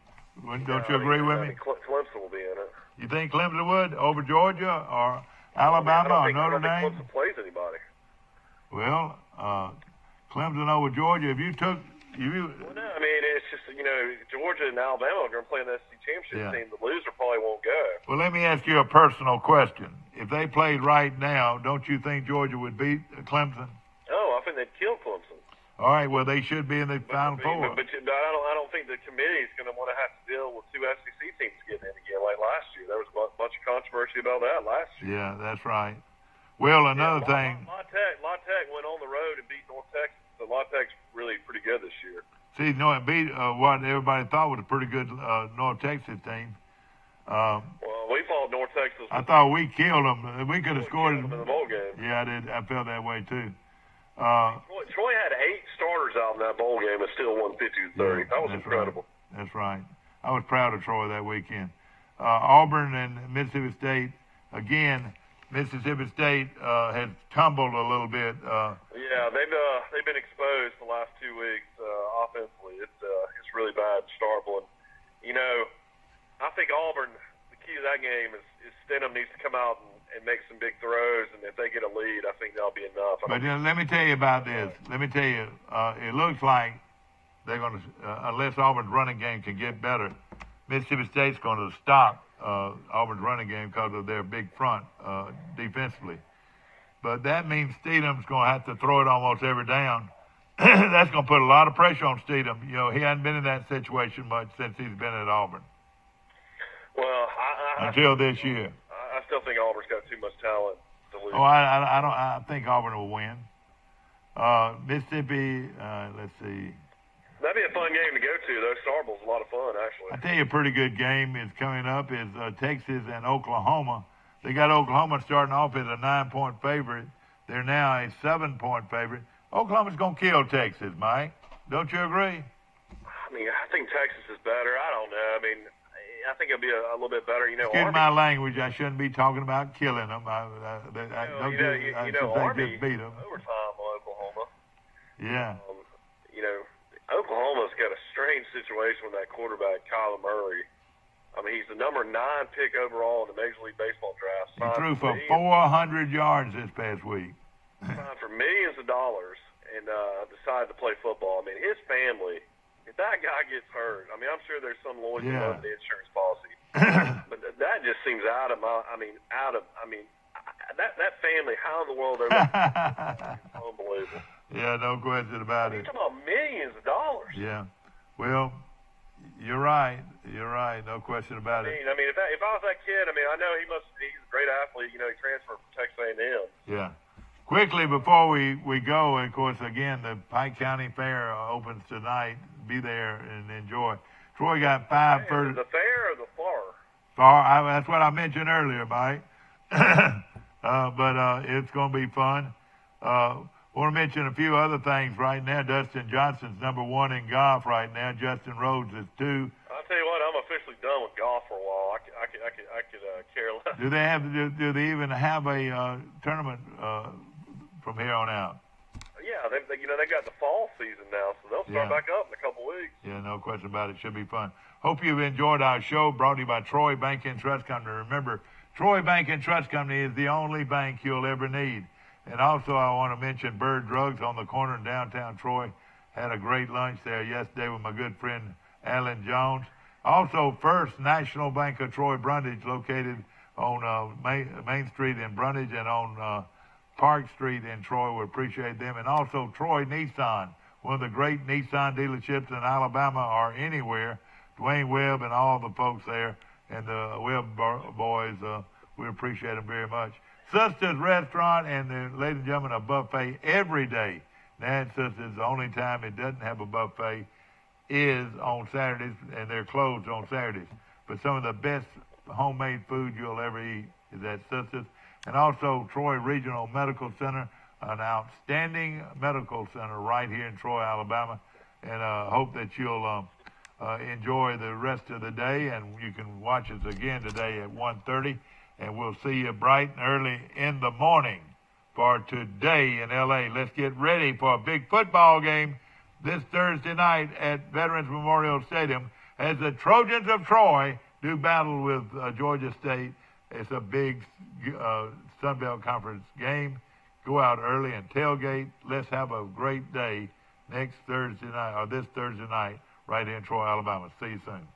Don't you agree with me? Clemson will be in it. You think Clemson would over Georgia or Alabama or Notre Dame? I don't think Clemson plays anybody. Well, Clemson over Georgia. If you took Well, no, I mean, it's just, Georgia and Alabama are going to play in the SEC championship team. The loser probably won't go. Well, let me ask you a personal question. If they played right now, don't you think Georgia would beat Clemson? Oh, I think they'd kill Clemson. All right, well, they should be in the Final Four. But I don't think the committee is going to want to have to deal with 2 SEC teams getting in again like last year. There was a bunch of controversy about that last year. Yeah, that's right. Well, another thing. La Tech went on the road and beat North Texas. So La Tech's really pretty good this year. See, it beat what everybody thought was a pretty good North Texas team. Well, we thought North Texas. I thought we killed them. We could have scored them in the bowl game. Yeah, I did. I felt that way too. Troy had 8 starters out in that bowl game and still won 50-30. That was incredible. Right. That's right. I was proud of Troy that weekend. Auburn and Mississippi State, again, Mississippi State has tumbled a little bit. Yeah, they've been exposed the last 2 weeks offensively. It's really bad, Starkville. And, I think Auburn, the key to that game is Stidham needs to come out and make some big throws, and if they get a lead, I think that'll be enough. But let me tell you about this. Let me tell you, it looks like they're going to, unless Auburn's running game can get better, Mississippi State's going to stop Auburn's running game because of their big front defensively. But that means Stidham's going to have to throw it almost every down. That's going to put a lot of pressure on Stidham. He hadn't been in that situation much since he's been at Auburn. Well, until this year. I still think Auburn's got too much talent to lose. Oh, I think Auburn will win. Mississippi, let's see. That'd be a fun game to go to, though. Starkville's a lot of fun, actually. I tell you, a pretty good game is coming up is Texas and Oklahoma. They got Oklahoma starting off as a 9-point favorite. They're now a 7-point favorite. Oklahoma's going to kill Texas, Mike. Don't you agree? I mean, I think Texas is better. I don't know. I mean, I think it'll be a little bit better. Excuse my language. I shouldn't be talking about killing them. Army just beat them. Overtime on Oklahoma. Yeah. Oklahoma's got a strange situation with that quarterback, Kyler Murray. I mean, he's the number 9 pick overall in the Major League Baseball draft. He threw for 400 yards this past week. Signed for millions of dollars and decided to play football. I mean, his family, if that guy gets hurt, I mean, I'm sure there's some lawyers who love the insurance policy. But that just seems out of that family, how in the world they're unbelievable. Yeah, no question about it. You're talking about millions of dollars. Yeah. Well, you're right. No question about it. I mean, if I was that kid, I mean, I know he's a great athlete. He transferred from Texas A&M. Yeah. Quickly, before we go, of course, again, the Pike County Fair opens tonight. Be there and enjoy. Troy got 5 first. The fair or the far? That's what I mentioned earlier, Mike. But it's going to be fun. I want to mention a few other things right now. Dustin Johnson's #1 in golf right now. Justin Rhodes is 2. I'll tell you what, I'm officially done with golf for a while. I could care less. Do they even have a tournament from here on out? Yeah, they got the fall season now, so they'll start back up in a couple weeks. Yeah, no question about it. Should be fun. Hope you've enjoyed our show, brought to you by Troy Bank and Trust Company. Remember, Troy Bank and Trust Company is the only bank you'll ever need. And also, I want to mention Bird Drugs on the corner in downtown Troy. Had a great lunch there yesterday with my good friend Alan Jones. Also, First National Bank of Troy Brundage, located on Main Street in Brundage and on Park Street in Troy. We appreciate them. And also, Troy Nissan, one of the great Nissan dealerships in Alabama or anywhere. Dwayne Webb and all the folks there and the Webb boys, we appreciate them very much. Sister's Restaurant, and ladies and gentlemen, a buffet every day. Nan Sister's, the only time it doesn't have a buffet is on Saturdays, and they're closed on Saturdays. But some of the best homemade food you'll ever eat is at Sister's. And also Troy Regional Medical Center, an outstanding medical center right here in Troy, Alabama. And hope that you'll enjoy the rest of the day, and you can watch us again today at 1:30. And we'll see you bright and early in the morning for Today in L.A. Let's get ready for a big football game this Thursday night at Veterans Memorial Stadium as the Trojans of Troy do battle with Georgia State. It's a big Sun Belt Conference game. Go out early and tailgate. Let's have a great day next Thursday night, or this Thursday night, right here in Troy, Alabama. See you soon.